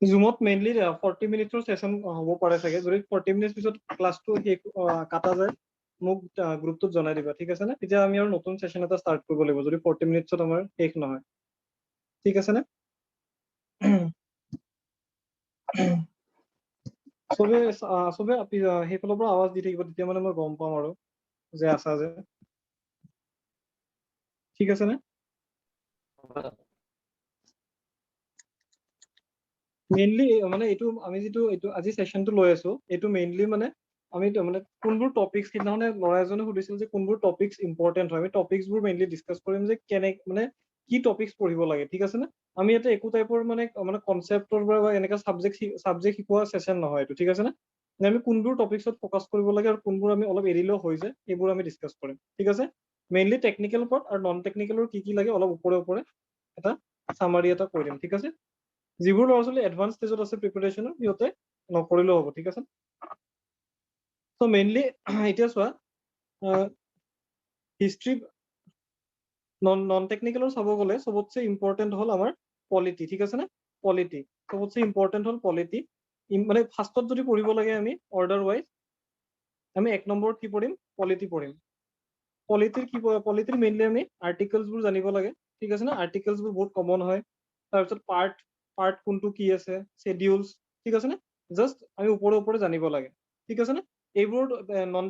জুমত mainly 40 মিনিটৰ session হ'ব পাৰে চাগে। যদি 40 মিনিট পিছত ক্লাছটো কাটা যায় মোক গ্ৰুপটোত জনাই দিবা, ঠিক আছে নে? তেতিয়া আমি আৰু নতুন সেশন এটা ষ্টাৰ্ট কৰিব লাগিব যদি 40 মিনিটছত আমাৰ শেষ নহয়, ঠিক আছে নে? চবে সেইফালৰ পৰা আৱাজ দি থাকিব, তেতিয়া মানে মই গম পাম আৰু যে আছা যে, ঠিক আছে নে? মেইনলি মানে এইটো আমি যিটো এইটো আজি সেশনটো লৈ আছো, এইটো মেইনলি মানে আমি মানে কোনবোৰ টপিক্স, সিদিনাখনে ল'ৰা এজনে সুধিছিল যে কোনবোৰ টপিক্স ইম্পৰ্টেণ্ট হয়, আমি টপিক্সবোৰ মেইনলি ডিছকাছ কৰিম যে মানে কি টপিক্স পঢ়িব লাগে, ঠিক আছে নে? আমি ইয়াতে একো টাইপৰ মানে কনচেপ্টৰ বা এনেকা চাবজেক্ট শিকোৱা সেশন নহয় এইটো, ঠিক আছে নে? আমি কোনবোৰ টপিক্সত ফ'কাছ কৰিব লাগে আৰু কোনবোৰ আমি অলপ এৰিলেও হৈ যায় সেইবোৰ আমি ডিছকাছ কৰিম, ঠিক আছে? মেইনলি টেকনিকেল পাৰ্ট আৰু নন টেকনিকেলৰ কি লাগে অলপ ওপৰে এটা চামাৰি এটা কৈ দিম, ঠিক আছে? যিবোৰ ল'ৰা ছোৱালী এডভান্স ষ্টেজত আছে প্ৰিপাৰেশ্যনৰ, সিহঁতে নকৰিলেও হ'ব, ঠিক আছে? চ' মেইনলি এতিয়া চোৱা, হিষ্ট্ৰী নন টেকনিকেলৰ চাব গ'লে চবতছে ইম্পৰ্টেণ্ট হ'ল আমাৰ পলিটি, ঠিক আছে নে? পলিটি চবতছে ইম্পৰ্টেণ্ট হ'ল পলিটি। মানে ফাৰ্ষ্টত যদি পঢ়িব লাগে আমি অৰ্ডাৰ ৱাইজ, আমি 1 নম্বৰত কি পঢ়িম? পলিটি পঢ়িম। পলিটিৰ মেইনলি আমি আৰ্টিকলছবোৰ জানিব লাগে, ঠিক আছে নে? আৰ্টিকলছবোৰ বহুত কমন হয়। তাৰপিছত পাৰ্ট কোনটো কি আছে, শেডিউলছ, ঠিক আছে নে? জাষ্ট আমি ওপৰে জানিব লাগে, ঠিক আছে নে? এইবোৰ নন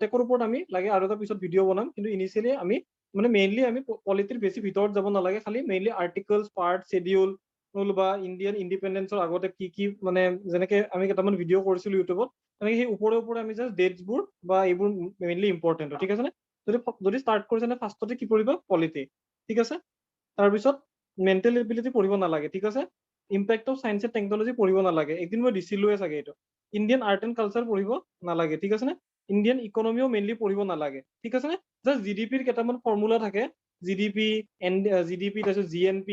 টেকৰ ওপৰত আমি লাগে আৰু এটা পিছত ভিডিঅ' বনাম, কিন্তু ইনিচিয়েলি আমি মানে মেইনলি আমি পলিটিৰ বেছি ভিতৰত যাব নালাগে, খালি মেইনলি আৰ্টিকলছ, পাৰ্ট, শেডিউল বা ইণ্ডিয়ান ইণ্ডিপেণ্ডেন্সৰ আগতে কি মানে যেনেকে আমি কেইটামান ভিডিঅ' কৰিছিলো ইউটিউবত, তেনেকে সেই ওপৰে আমি জাষ্ট ডেটছবোৰ বা এইবোৰ মেইনলি ইম্পৰ্টেণ্ট, ঠিক আছে নে? যদি ষ্টাৰ্ট কৰিছে নে ফাৰ্ষ্টতে কি পঢ়িবা? পলিটি, ঠিক আছে? তাৰপিছত মেণ্টেল এবিলিটি পঢ়িব নালাগে, ঠিক আছে? Impact of science and technology পঢ়িব নালাগে, একদিন মই দিছিলোৱে চাগে এইটো। ইণ্ডিয়ান আৰ্ট এণ্ড কালচাৰ পঢ়িব নালাগে, ঠিক আছে নে? ইণ্ডিয়ান ইকনমিও মেইনলি পঢ়িব নালাগে, ঠিক আছে নে? জাষ্ট জিডিপিৰ কেইটামান ফৰ্মুলা থাকে, জিডিপি তাৰপিছত GNP,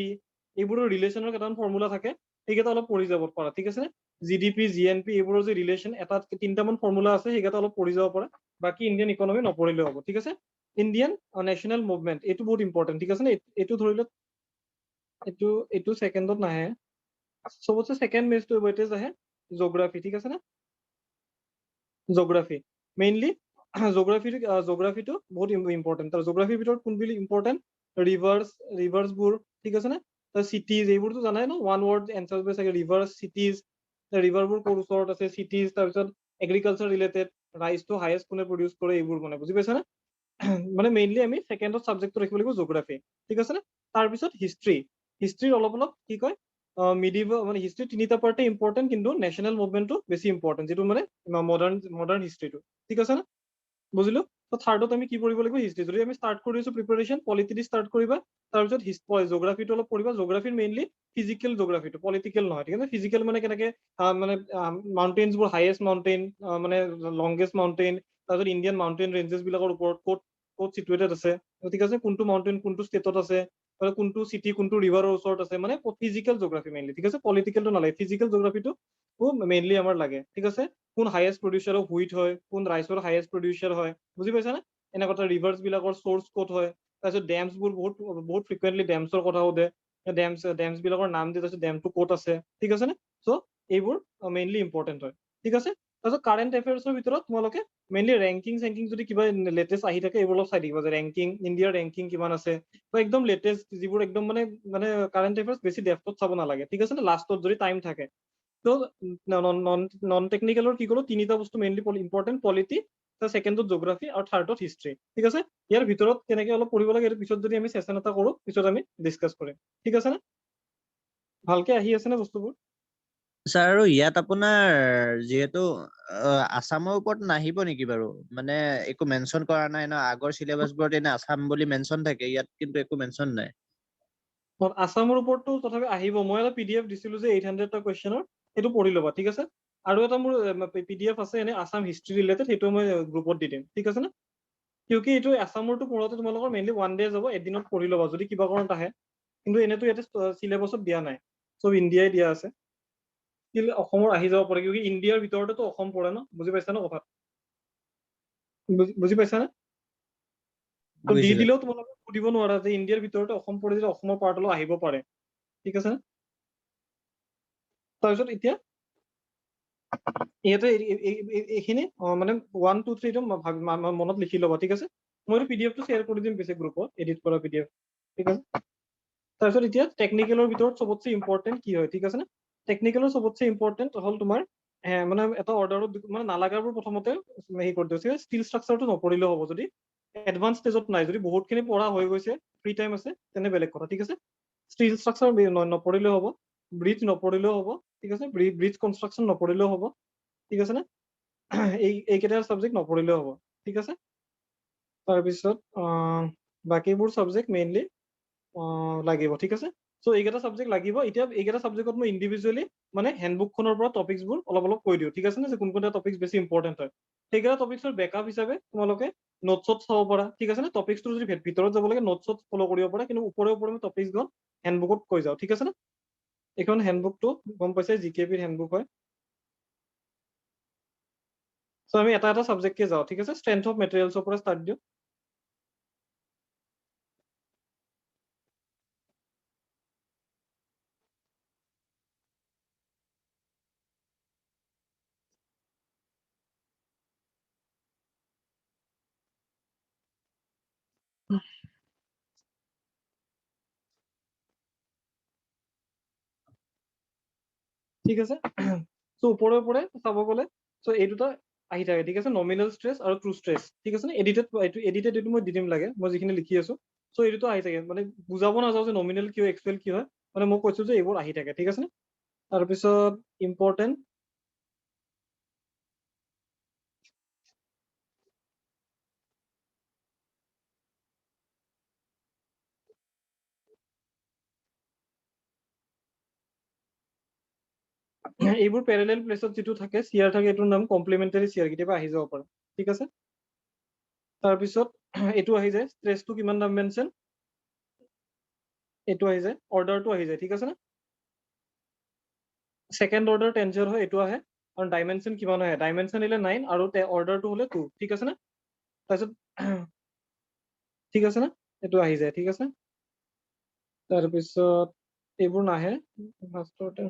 এইবোৰৰ ৰিলেশ্যনৰ কেইটামান ফৰ্মুলা থাকে, সেইকেইটা অলপ পঢ়ি যাব পাৰা, ঠিক আছে নে? GDP GNP এইবোৰৰ যে ৰিলেশ্যন, এটা 3টামান ফৰ্মুলা আছে, সেইকেইটা অলপ পঢ়ি যাব পাৰা। বাকী ইণ্ডিয়ান ইকনমি নপঢ়িলেও হ'ব, ঠিক আছে? ইণ্ডিয়ান নেশ্যনেল মুভমেণ্ট এইটো বহুত ইম্পৰ্টেণ্ট, ঠিক আছে নে? এইটো ধৰি লওক এইটো ছেকেণ্ডত নাহে, চবতছে ছেকেণ্ড ৱেটেজ আহে জিঅ'গ্ৰাফী, ঠিক আছে নে? জিঅ'গ্ৰাফী মেইনলি জিঅ'গ্ৰাফীটো বহুত ইম্পৰ্টেণ্ট। তাৰ জিঅ'গ্ৰাফীৰ ভিতৰত কোনবিলাক ইম্পৰ্টেণ্ট? ৰিভাৰ্ছবোৰ, ঠিক আছে নে? চিটিজ এইবোৰতো জানাই ন, ওৱান ৱৰ্ড এনচাৰ চাগে, ৰিভাৰ্ছ, চিটিজ, ৰিভাৰবোৰ ক'ৰ ওচৰত আছে, চিটিজ, তাৰপিছত এগ্ৰিকালচাৰ ৰিলেটেড, ৰাইচটো হাইয়েষ্ট কোনে প্ৰডিউচ কৰে, এইবোৰ মানে বুজি পাইছা নে? মানে মেইনলি আমি ছেকেণ্ডত চাবজেক্টটো ৰাখিব লাগিব জিঅ'গ্ৰাফী, ঠিক আছে নে? তাৰপিছত হিষ্ট্ৰীৰ অলপ কি কয় মানে হিষ্ট্ৰী 3টা পাৰ্টে ইম্পৰ্টেণ্ট, কিন্তু নেশ্যনেল মুভমেণ্টটো বেছি ইম্পৰ্টেণ্ট, যিটো মানে মডাৰ্ণ হিষ্ট্ৰীটো, ঠিক আছে নে? বুজিলো? তো থাৰ্ডত আমি কি পঢ়িব লাগিব? হিষ্ট্ৰী। যদি আমি ষ্টাৰ্ট কৰিছো প্ৰিপাৰেশ্যন, পলিটি দি ষ্টাৰ্ট কৰিবা, তাৰপিছত জিঅ'গ্ৰাফীটো অলপ পঢ়িবা। জিঅ'গ্ৰাফীৰ মেইনলি ফিজিকেল জিঅ'গ্ৰাফীটো, পলিটিকেল নহয়, ঠিক আছে? ফিজিকেল মানে কেনেকে মানে মাউণ্টেইনছবোৰ, হাইয়েষ্ট মাউণ্টেইন, মানে লংগেষ্ট মাউণ্টেইন, তাৰপিছত ইণ্ডিয়ান মাউণ্টেইন ৰেঞ্জেছ বিলাকৰ ওপৰত ক'ত চিটুৱেটেড আছে, ঠিক আছে? কোনটো মাউণ্টেইন কোনটো ষ্টেটত আছে, কোনটো চিটি কোনটো ৰিভাৰৰ ওচৰত আছে, মানে ফিজিকেল জিঅ'গ্ৰাফী মেইনলি, ঠিক আছে? পলিটিকেলটো নালাগে, ফিজিকেল জিঅ'গ্ৰাফীটো মেইনলি আমাৰ লাগে, ঠিক আছে? কোন হাইয়েষ্ট প্ৰডিউচাৰ অফ হুইট হয়, কোন ৰাইচৰ হাইয়েষ্ট প্ৰডিউচাৰ হয়, বুজি পাইছা নে? এনেকুৱা ৰিভাৰ্ছ বিলাকৰ চ'ৰ্চ ক'ত হয়, তাৰপিছত ডেমছবোৰ বহুত ফ্ৰিকুৱেণ্টলি ডেমছৰ কথা সোধে, ডেমছ বিলাকৰ নাম দিয়ে, তাৰপিছত ডেমটো ক'ত আছে, ঠিক আছে নে? চ' এইবোৰ মেইনলি ইম্পৰ্টেণ্ট হয়, ঠিক আছে? তাৰপিছত কাৰেণ্ট এফেয়াৰ্ছৰ ভিতৰত তোমালোকে মেইনলি ৰেংকিং যদি কিবা লেটেষ্ট আহি থাকে, এইবোৰ অলপ চাই থাকিবা যে ইণ্ডিয়াৰ ৰেংকিং কিমান আছে, বা একদম লেটেষ্ট যিবোৰ একদম মানে কাৰেণ্ট এফেয়াৰ্ছ বেছি ডেপথত চাব নালাগে, ঠিক আছে নে? লাষ্টত যদি টাইম থাকে। তো নন টেকনিকেলৰ কি কৰো? 3টা বস্তু মেইনলি ইম্পৰ্টেণ্ট, পলিটি, ছেকেণ্ডত জিঅ'গ্ৰাফী আৰু থাৰ্ডত হিষ্ট্ৰী, ঠিক আছে? ইয়াৰ ভিতৰত কেনেকে অলপ পঢ়িব লাগে এইটো পিছত যদি আমি চেচন এটা কৰো, পিছত আমি ডিছকাছ কৰিম, ঠিক আছে নে? ভালকে আহি আছে নে বস্তুবোৰ? ছাৰ, আৰু ইয়াত আপোনাৰ যিহেতু আছামৰ ওপৰত নাহিব নেকি বাৰু? মানে একো মেনশ্যন কৰা নাই ন, আগৰ চিলেবাছবোৰত এনে আছাম বুলি মেনশ্যন থাকে, ইয়াত কিন্তু একো মেনশ্যন নাই। আছামৰ ওপৰতটো তথাপি আহিব। মই এটা PDF দিছিলো যে 800টা কুৱেশ্যনৰ, সেইটো পঢ়ি ল'বা, ঠিক আছে? আৰু এটা মোৰ PDF আছে এনে আছাম হিষ্ট্ৰী ৰিলেটেড, সেইটো মই গ্ৰুপত দি দিম, ঠিক আছে নে? কিউকি এইটো আছামৰটো পঢ়োতে তোমালোকৰ মেইনলি 1 ডে যাব, এদিনত পঢ়ি ল'বা যদি কিবা কাৰণত আহে, কিন্তু এনেতো ইয়াতে চিলেবাছত দিয়া নাই, চব ইণ্ডিয়াই দিয়া আছে। অসমৰ আহি যাব পাৰে, কিউকি ইণ্ডিয়াৰ ভিতৰতেতো অসম পৰে ন, বুজি পাইছা ন কথা? বুজি পাইছা নে? তো দি দিলেও তোমালোকে সুধিব নোৱাৰা যে ইণ্ডিয়াৰ ভিতৰতে অসম পৰে, যদি অসমৰ পাৰ্টলৈ আহিব পাৰে, ঠিক আছে? তাৰপিছত এতিয়া ইয়াতে এইখিনি মানে 1 2 3 টো মনত লিখি ল'বা ঠিক আছে মই পিডিএফটো শ্বেয়াৰ কৰি দিম বেছিক গ্ৰুপত এডিট কৰা পিডিএফ ঠিক আছে তাৰপিছত এতিয়া টেকনিকেলৰ ভিতৰত সবতছে ইম্পৰ্টেণ্ট কি হয় ঠিক আছে না টেকনিকেলৰ সবতছে ইম্পৰ্টেণ্ট হ'ল তোমাৰ মানে এটা অৰ্ডাৰত মানে নালাগাবোৰ প্ৰথমতে হেৰি কৰি দিছে ষ্টিল ষ্ট্ৰাকচাৰটো নপঢ়িলেও হ'ব যদি এডভান্স ষ্টেজত নাই যদি বহুতখিনি পঢ়া হৈ গৈছে ফ্ৰী টাইম আছে তেনে বেলেগ কথা ঠিক আছে ষ্টিল ষ্ট্ৰাকচাৰ নপঢ়িলেও হ'ব ব্ৰিজ নপঢ়িলেও হ'ব ঠিক আছে ব্ৰিজ কনষ্ট্ৰাকশ্যন নপঢ়িলেও হ'ব ঠিক আছে না এইকেইটা সাবজেক্ট নপঢ়িলেও হ'ব ঠিক আছে তাৰপিছত বাকিবোৰ সাবজেক্ট মেইনলি লাগিব ঠিক আছে সো এইকেইটা সাবজেক্ট লাগিব এতিয়া এইকেইটা সাবজেক্টত মই ইন্ডিভিজুৱেলি মানে হেণ্ডবুকখনৰ পৰা টপিকছবোৰ অলপ কৈ দিওঁ ঠিক আছে না যে কোনটা টপিকছ বেছি ইম্পৰ্টেণ্ট হয় সেইকেইটা টপিকছৰ বেকআপ হিচাপে তোমালোকে নোটছত চাব পাৰা ঠিক আছে না টপিকছটো যদি ভিতৰত যাব লাগে নোটছত ফলো কৰিব পাৰা কিন্তু ওপৰে ওপৰে মই টপিকছখন হেণ্ডবুকত কৈ যাওঁ ঠিক আছে না এইখন হেণ্ডবুকটো গম পাইছে জিকেপিৰ হেণ্ডবুক হয় সো আমি এটা সাবজেক্টকে যাওঁ ঠিক আছে স্ট্ৰেংথ অফ মেটেৰিয়েলছৰ পৰা ষ্টাৰ্ট দিওঁ ঠিক আছে সো ওপৰে ওপৰে চাব গ'লে সো এই দুটা আহি থাকে ঠিক আছে নমিনেল ষ্ট্ৰেছ আৰু ট্ৰু ষ্ট্ৰেছ ঠিক আছে এডিটেড এইটো মই দি দিম লাগে মই যিখিনি লিখি আছো সো এই দুটা আহি থাকে মানে বুজাব নাযাওঁ যে নমিনেল কি হয় এক্সুৱেল কি হয় মানে মই কৈছো যে এইবোৰ আহি থাকে ঠিক আছে তাৰপিছত ইম্পৰ্টেণ্ট এইবোৰ পেৰেলেল প্লেচত যিটো থাকে চিয়াৰ থাকে এইটোৰ নাম কমপ্লিমেণ্টাৰী চিয়াৰ কেতিয়াবা আহি যাব পাৰে ঠিক আছে তাৰপিছত এইটো আহি যায় ষ্ট্ৰেছটো কিমান ডাইমেনশ্যন এইটো আহি যায় অৰ্ডাৰটো আহি যায় ঠিক আছে না সেকেন্ড অৰ্ডাৰ টেনজৰ হয় এইটো আহে আৰু ডাইমেনশ্যন কিমান আহে ডাইমেনশ্যন আহিলে 9 আৰু অৰ্ডাৰটো হলে 2 ঠিক আছে না তাৰপিছত ঠিক আছে না এইটো আহি যায় ঠিক আছে তাৰপিছত এইবোৰ নাহে ফাৰ্ষ্টতে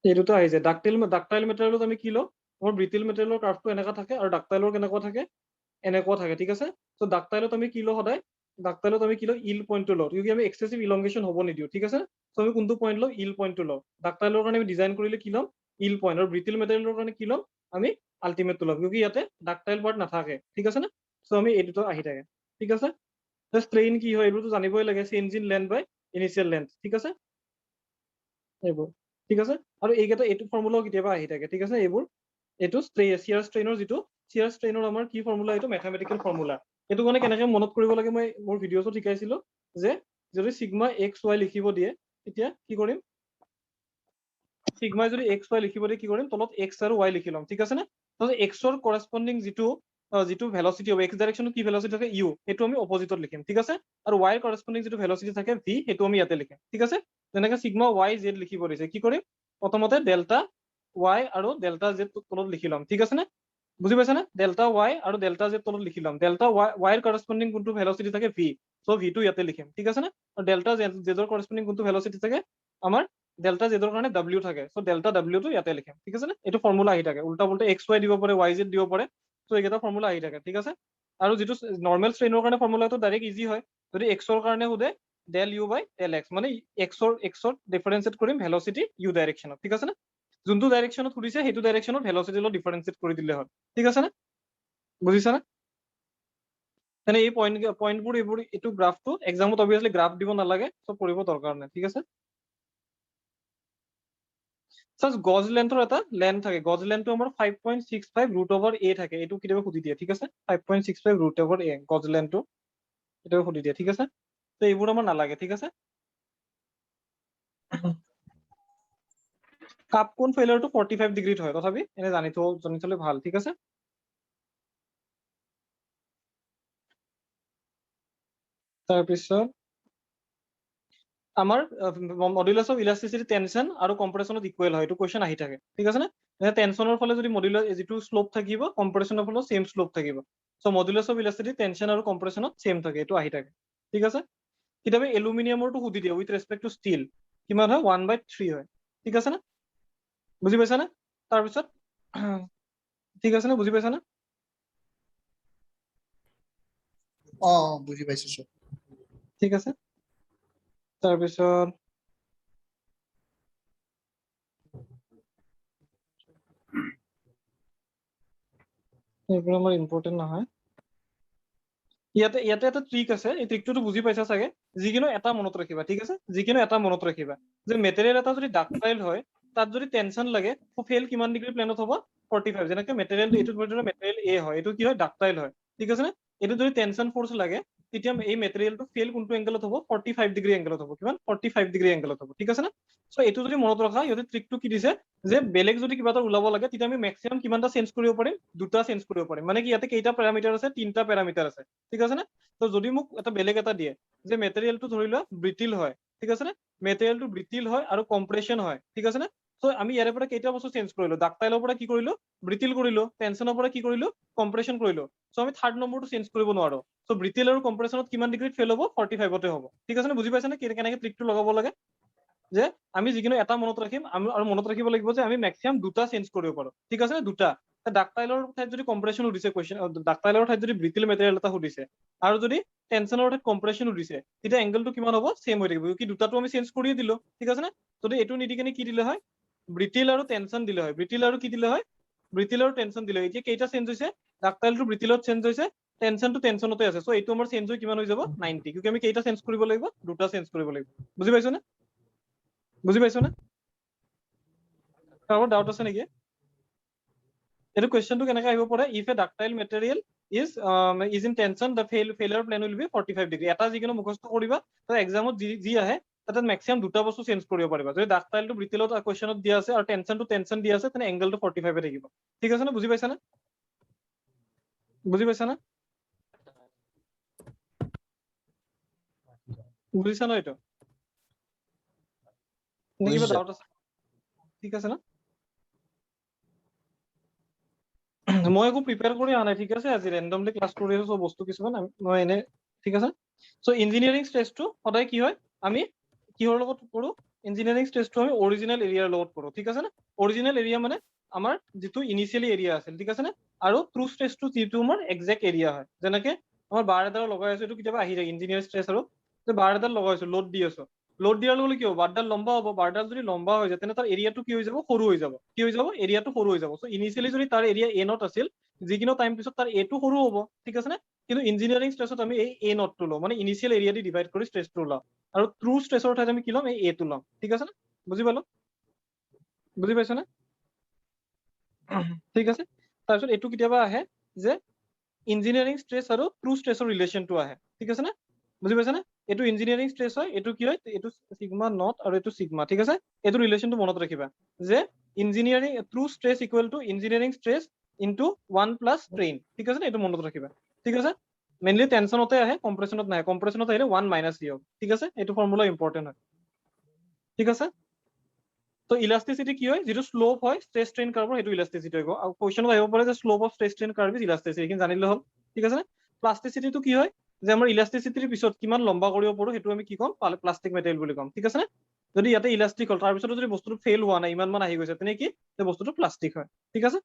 এই দুটা আহি যায় ডাক্টাইল মেটেৰিয়েলত আমি কি লওঁ আমাৰ ব্ৰিটিল মেটেৰিয়েলৰ কাৰ্ভটো এনেকুৱা থাকে আৰু ডাক্টাইলৰ কেনেকুৱা থাকে এনেকুৱা থাকে ঠিক আছে সো ডাক্টাইলত আমি কি লওঁ সদায় ডাক্টাইলত আমি কি লওঁ ইল পইণ্টটো লওঁ কিউকি আমি এক্সেচিভ ইলংগেশ্যন হ'ব নিদিওঁ ঠিক আছে সো আমি কোনটো পইণ্ট লওঁ ইল পইণ্টটো লওঁ ডাক্টাইলৰ কাৰণে আমি ডিজাইন কৰিলে কি ল'ম ইল পইণ্ট আৰু ব্ৰিটিল মেটেৰিয়েলৰ কাৰণে কি ল'ম আমি আল্টিমেটটো ল'ম কিউকি ইয়াতে ডাক্টাইল পাৰ্ট নাথাকে ঠিক আছে না সো আমি এই দুটা আহি থাকে ঠিক আছে ষ্ট্ৰেইন কি হয় এইবোৰতো জানিবই লাগে change in length by initial length ঠিক আছে এইবোৰ ঠিক আছে আৰু এইকেইটা এইটো ফৰ্মুলাও কেতিয়াবা আহি থাকে ঠিক আছে এইবোৰ এইটো চিয়াৰ ষ্ট্ৰেইনৰ যিটো চিয়াৰ ষ্ট্ৰেইনৰ আমাৰ কি ফৰ্মুলা এইটো মেথামেটিকেল ফৰ্মুলা এইটো মানে কেনেকে মনত কৰিব লাগে মই মোৰ ভিডিঅ'টো শিকাইছিলো যে যদি সিগমা এক্স ৱাই লিখিব দিয়ে তেতিয়া কি কৰিম সিগমাই যদি এক্স ৱাই লিখিব দিয়ে কি কৰিম তলত এক্স আৰু ৱাই লিখি ল'ম ঠিক আছে নে তাৰপিছত এক্সৰ কৰেস্পন্ডিং যিটো ভেলচিটি হ'ব এক্স ডাইৰেকশ্যনত কি ভেলচিটি থাকে ইউ সেইটো আমি অপজিটত লিখিম ঠিক আছে আৰু ৱাইৰ কৰেস্পন্ডিং যিটো ভেলচিটি থাকে ভি সেইটো আমি ইয়াতে লিখিম ঠিক আছে যেনেকে সিগমা ৱাই জেড লিখিব দিছে কি কৰিম প্ৰথমতে ডেল্টা ৱাই আৰু ডেল্টা জেড তলত লিখি ল'ম ঠিক আছে নে বুজি পাইছা নে ডেল্টা ৱাই আৰু ডেল্টা জেড তলত লিখি ল'ম ডেল্টা ৱাইৰ কৰেস্পন্ডিং কোনটো ভেলচিটি থাকে ভি সো ভিটো ইয়াতে লিখিম ঠিক আছে নে আৰু ডেল্টা জেডৰ কৰেস্পন্ডিং কোনটো ভেলচিটি থাকে আমাৰ ডেল্টা জেডৰ কাৰণে ডাব্লিউ থাকে সো ডেল্টা ডাব্লিউটো ইয়াতে লিখিম ঠিক আছে নে এইটো ফৰ্মুলা আহি থাকে উল্টা পুল্টা এক্স ৱাই দিব পাৰে ৱাই জেড দিব পাৰে সো এইকেইটা ফৰ্মুলা আহি থাকে ঠিক আছে আৰু যিটো নৰ্মেল ষ্ট্ৰেইনৰ কাৰণে ফৰ্মুলাটো ডাইৰেক্ট ইজি হয় যদি এক্সৰ কাৰণে সোধে ডেল ইউ বাই ডেল এক্স মানে এক্সৰ ডিফাৰেঞ্চিয়েট কৰিম ভেলচিটি ইউ ডাইৰেকশ্যনত ঠিক আছে নে যোনটো ডাইৰেকশ্যনত সুধিছে সেইটো ডাইৰেকশ্যনত ভেলচিটি লগত ডিফাৰেঞ্চিয়েট কৰি দিলে হ'ল ঠিক আছে নে বুজিছা নে তেনে এই পইণ্টবোৰ এইবোৰ এইটো গ্ৰাফটো এক্সামত অবভিয়াছলি গ্ৰাফ দিব নালাগে সব পঢ়িব দৰকাৰ নাই ঠিক আছে গজ লেন্থৰ এটা লেন্থ থাকে গজ লেন্থটো আমাৰ 5.65 ৰুট অভাৰ এ থাকে এইটো কেতিয়াবা সুধি দিয়ে ঠিক আছে 5.65 ৰুট অভাৰ এ গজ লেন্থটো কেতিয়াবা সুধি দিয়ে ঠিক আছে তো এইবোৰ আমাৰ নালাগে ঠিক আছে কাপ কোন ফেইলাৰটো 45 ডিগ্ৰীত হয় তথাপি এনে জানি থলে ভাল ঠিক আছে তাৰপিছত আমাৰ মডুলাছ অফ ইলাষ্টিচিটি টেনচন আৰু কম্প্ৰেছনত ইকুৱেল হয় এইটো কুৱেশ্যন আহি থাকে ঠিক আছে নে টেনচনৰ ফালে যদি মডুলাছ যিটো শ্লোপ থাকিব কম্প্ৰেছনৰ ফালে সেম শ্লোপ থাকিব so modulus of elasticity tension আৰু কম্প্ৰেছনত সেম থাকে এটো আহি থাকে ঠিক আছে কিতাবে এলুমিনিয়ামৰটো সুধি দিয়ে উইথ ৰেসপেক্ট টু ষ্টীল কিমান হয় 1/3 হয় ঠিক আছে না বুজি পাইছা না তাৰ পিছত ঠিক আছে না বুজি পাইছা না বুজি পাইছো sir। ঠিক আছে তাৰ পিছত এইবোৰ আমাৰ ইম্পৰ্টেন্ট নহয় ইয়াতে এটা ট্ৰিক আছে এই ট্ৰিকটো বুজি পাইছা চাগে যিকিনো এটা মনত ৰাখিবা ঠিক আছে যিকিনো এটা মনত ৰাখিবা যে মেটেৰিয়েল এটা যদি ডাক্টাইল হয় তাত যদি টেনশন লাগে ফেল কিমান ডিগ্ৰী প্লেনত হ'ব 45 যেনেকৈ মেটেৰিয়েলটো এইটো মেটেৰিয়েল এ হয় এইটো কি হয় ডাক্টাইল হয় ঠিক আছে না এইটো যদি টেনশন ফোৰ্স লাগে তেতিয়া এই মেটেৰিয়েলটো ফেল কোনটো এংগলত হ'ব 45 ডিগ্ৰী এংগলত হ'ব কিমান 45 ডিগ্ৰী এংগলত হ'ব ঠিক আছে না সো এইটো যদি মনত ৰাখা ইহঁতে ট্ৰিকটো কি দিছে যে বেলেগ যদি কিবা এটা ওলাব লাগে তেতিয়া আমি ম্যাক্সিমাম কিমানটা চেঞ্জ কৰিব পাৰিম দুটা চেঞ্জ কৰিব পাৰিম মানে কি ইয়াতে কেইটা প্যাৰামিটাৰ আছে তিনটা প্যাৰামিটাৰ আছে ঠিক আছে না তো যদি মোক এটা বেলেগ এটা দিয়ে যে মেটেৰিয়েলটো ধৰি লোৱা ব্ৰিটিল হয় ঠিক আছে না মেটেৰিয়েলটো ব্ৰিটিল হয় আৰু কম্প্ৰেছন হয় ঠিক আছে না সো আমি ইয়াৰে পৰা কেইটা বস্তু চেঞ্জ কৰিলো ডাক্টাইলৰ পৰা কি কৰিলো ব্ৰিটিল কৰিলো টেনশনৰ পৰা কি কৰিলো কম্প্ৰেছন কৰিলো সো আমি থাৰ্ড নম্বৰটো চেঞ্জ কৰিব নোৱাৰো সো ব্ৰিটিল আৰু কম্প্ৰেছনত কিমান ডিগ্ৰীত ফেল হ'ব 45 তে হ'ব ঠিক আছে না বুজি পাইছা না কেনেকৈ ট্ৰিকটো লগাব লাগে যে আমি যিকিনো এটা মনত ৰাখিম আমি আৰু মনত ৰাখিব লাগিব যে আমি ম্যাক্সিমাম দুটা চেঞ্জ কৰিব পাৰো ঠিক আছে দুটা ডাক্টাইলৰ ঠাইত যদি কম্প্ৰেছন উঠিছে কোৱেশ্চন ডাক্টাইলৰ ঠাইত যদি ব্ৰিটিল মেটেৰিয়েল এটা উঠিছে আৰু যদি টেনশনৰ ঠাইত কম্প্ৰেছন উঠিছে তেতিয়া এংগলটো কিমান হ'ব সেম হৈ থাকিব কি দুটাটো আমি চেঞ্জ কৰিয়ে দিলো ঠিক আছে না যদি এইটো নিদি কেনে কি দিলে হয় ব্ৰিটিল আৰু টেনশন দিলে হয় ব্ৰিটিল আৰু কি দিলে হয় ব্ৰিটিল আৰু টেনশন দিলে এতিয়া কেইটা চেঞ্জ হৈছে ডাক্টাইলটো ব্ৰিটিলত চেঞ্জ হৈছে টেনশনটো টেনশনতে আছে সো এইটো আমাৰ চেঞ্জ হৈ কিমান হৈ যাব 90 কিউকি আমি কেইটা চেঞ্জ কৰিব লাগিব দুটা চেঞ্জ কৰিব লাগিব বুজি পাইছো না বুজি পাইছো না কাৰোবাৰ ডাউট আছে নেকি এইটো কোৱেশ্চনটো কেনেকৈ আহিব পাৰে if A ডাক্টাইল material is in tension the failure plane will be 45 degree এটা যিকিনো মুখস্থ কৰিবা তো এক্সামত যি আহে তাতে ম্যাক্সিমাম দুটা বস্তু চেঞ্জ কৰিব পাৰিবা যদি ডাক্টাইলটো ব্ৰিটিলত কোৱেশ্চনত দিয়া আছে আৰু টেনশনটো টেনশন দিয়া আছে তেনে এংগলটো 45 থাকিব ঠিক আছে না বুজি পাইছা না বুজি পাইছা না বুজিছা না এইটো নে কিবা ডাউট আছে ঠিক আছে না মই একো প্ৰিপেয়াৰ কৰি অহা নাই ঠিক আছে আজি ৰেন্ডমলি ক্লাছ কৰি আছো সব বস্তু কিছুমান মই এনে ঠিক আছে সো ইঞ্জিনিয়াৰিং ষ্ট্ৰেছটো সদায় কি হয় আমি কিহৰ লগত কৰো ইঞ্জিনিয়াৰিং ষ্ট্ৰেছটো আমি অৰিজিনেল এৰিয়াৰ লগত কৰো ঠিক আছে না অৰিজিনেল এৰিয়া মানে আমাৰ যেটো ইনিশিয়ালি এৰিয়া আছিল ঠিক আছে না আৰু ট্ৰু ষ্ট্ৰেছটো যেটো আমাৰ এক্সাক্ট এৰিয়া হয় যেনেকৈ আমাৰ বাৰ এডাল লগাই আছো এইটো কেতিয়াবা আহি যায় ইঞ্জিনিয়াৰ ষ্ট্ৰেছ আৰু বাৰ এডাল লগাইছো লোড দি আছো লোড দিয়াৰ লগে কি হ'ব বাৰডাল লম্বা হ'ব বাৰডাল যদি লম্বা হৈ যায় তেনে তাৰ এৰিয়াটো কি হৈ যাব সৰু হৈ যাব কি হৈ যাব এৰিয়াটো সৰু হৈ যাব সো ইনিশিয়ালি যদি তাৰ এৰিয়া এ নট আছিল যিকিনো টাইম পিছত তাৰ এটো সৰু হ'ব ঠিক আছে না কিন্তু ইঞ্জিনিয়াৰিং ষ্ট্ৰেছত আমি এই এ নটটো লওঁ মানে ইনিশিয়াল এৰিয়া দি ডিভাইড কৰি ষ্ট্ৰেছটো লওঁ আৰু ট্ৰু ষ্ট্ৰেছৰ ঠাইত আমি কি ল'ম এই এটো ল'ম ঠিক আছে না বুজি পালো বুজি পাইছ না ঠিক আছে তাৰপিছত এইটো কেতিয়াবা আহে যে ইঞ্জিনিয়াৰিং ষ্ট্ৰেছ আৰু ট্ৰু ষ্ট্ৰেছৰ ৰিলেশ্যনটো আহে ঠিক আছে না বুজি পাইছা না এইটো ইঞ্জিনিয়াৰিং ষ্ট্ৰেছ হয় এইটো কি হয় এইটো সিগমা নট আৰু এইটো সিগমা ঠিক আছে এইটো ৰিলেশ্যনটো মনত ৰাখিবা যে engineering true stress equal to engineering stress into 1 plus strain ঠিক আছে এইটো মনত ৰাখিবা ঠিক আছে মেইনলি টেনশনতে আহে কম্প্ৰেছনত নাই কম্প্ৰেছনত আহিলে 1 মাইনাস ই ঠিক আছে এইটো ফৰ্মুলা ইম্পৰ্টেন্ট হয় ঠিক আছে তো ইলাস্টিসিটি কি হয় যেটো স্লোপ হয় স্ট্রেস স্ট্রেইন কাৰ্ভৰ হেতু ইলাস্টিসিটি হ'ব আৰু কোৱেশ্চনত আহিব পাৰে যে slope of stress strain curve is elasticity এইখিনি জানিলে হ'ল ঠিক আছে প্লাস্টিসিটিটো কি হয় যে আমাৰ ইলাস্টিসিটিৰ পিছত কিমান লম্বা কৰিব পাৰো হেতু আমি কি কম প্লাষ্টিক মেটেৰিয়েল বুলি কম ঠিক আছে না যদি ইয়াতে ইলাস্টিক হ'ল তাৰ পিছত যদি বস্তুটো ফেইল হোৱা নাই ইমান মান আহি গৈছে তেনে কি তে বস্তুটো প্লাষ্টিক হয় ঠিক আছে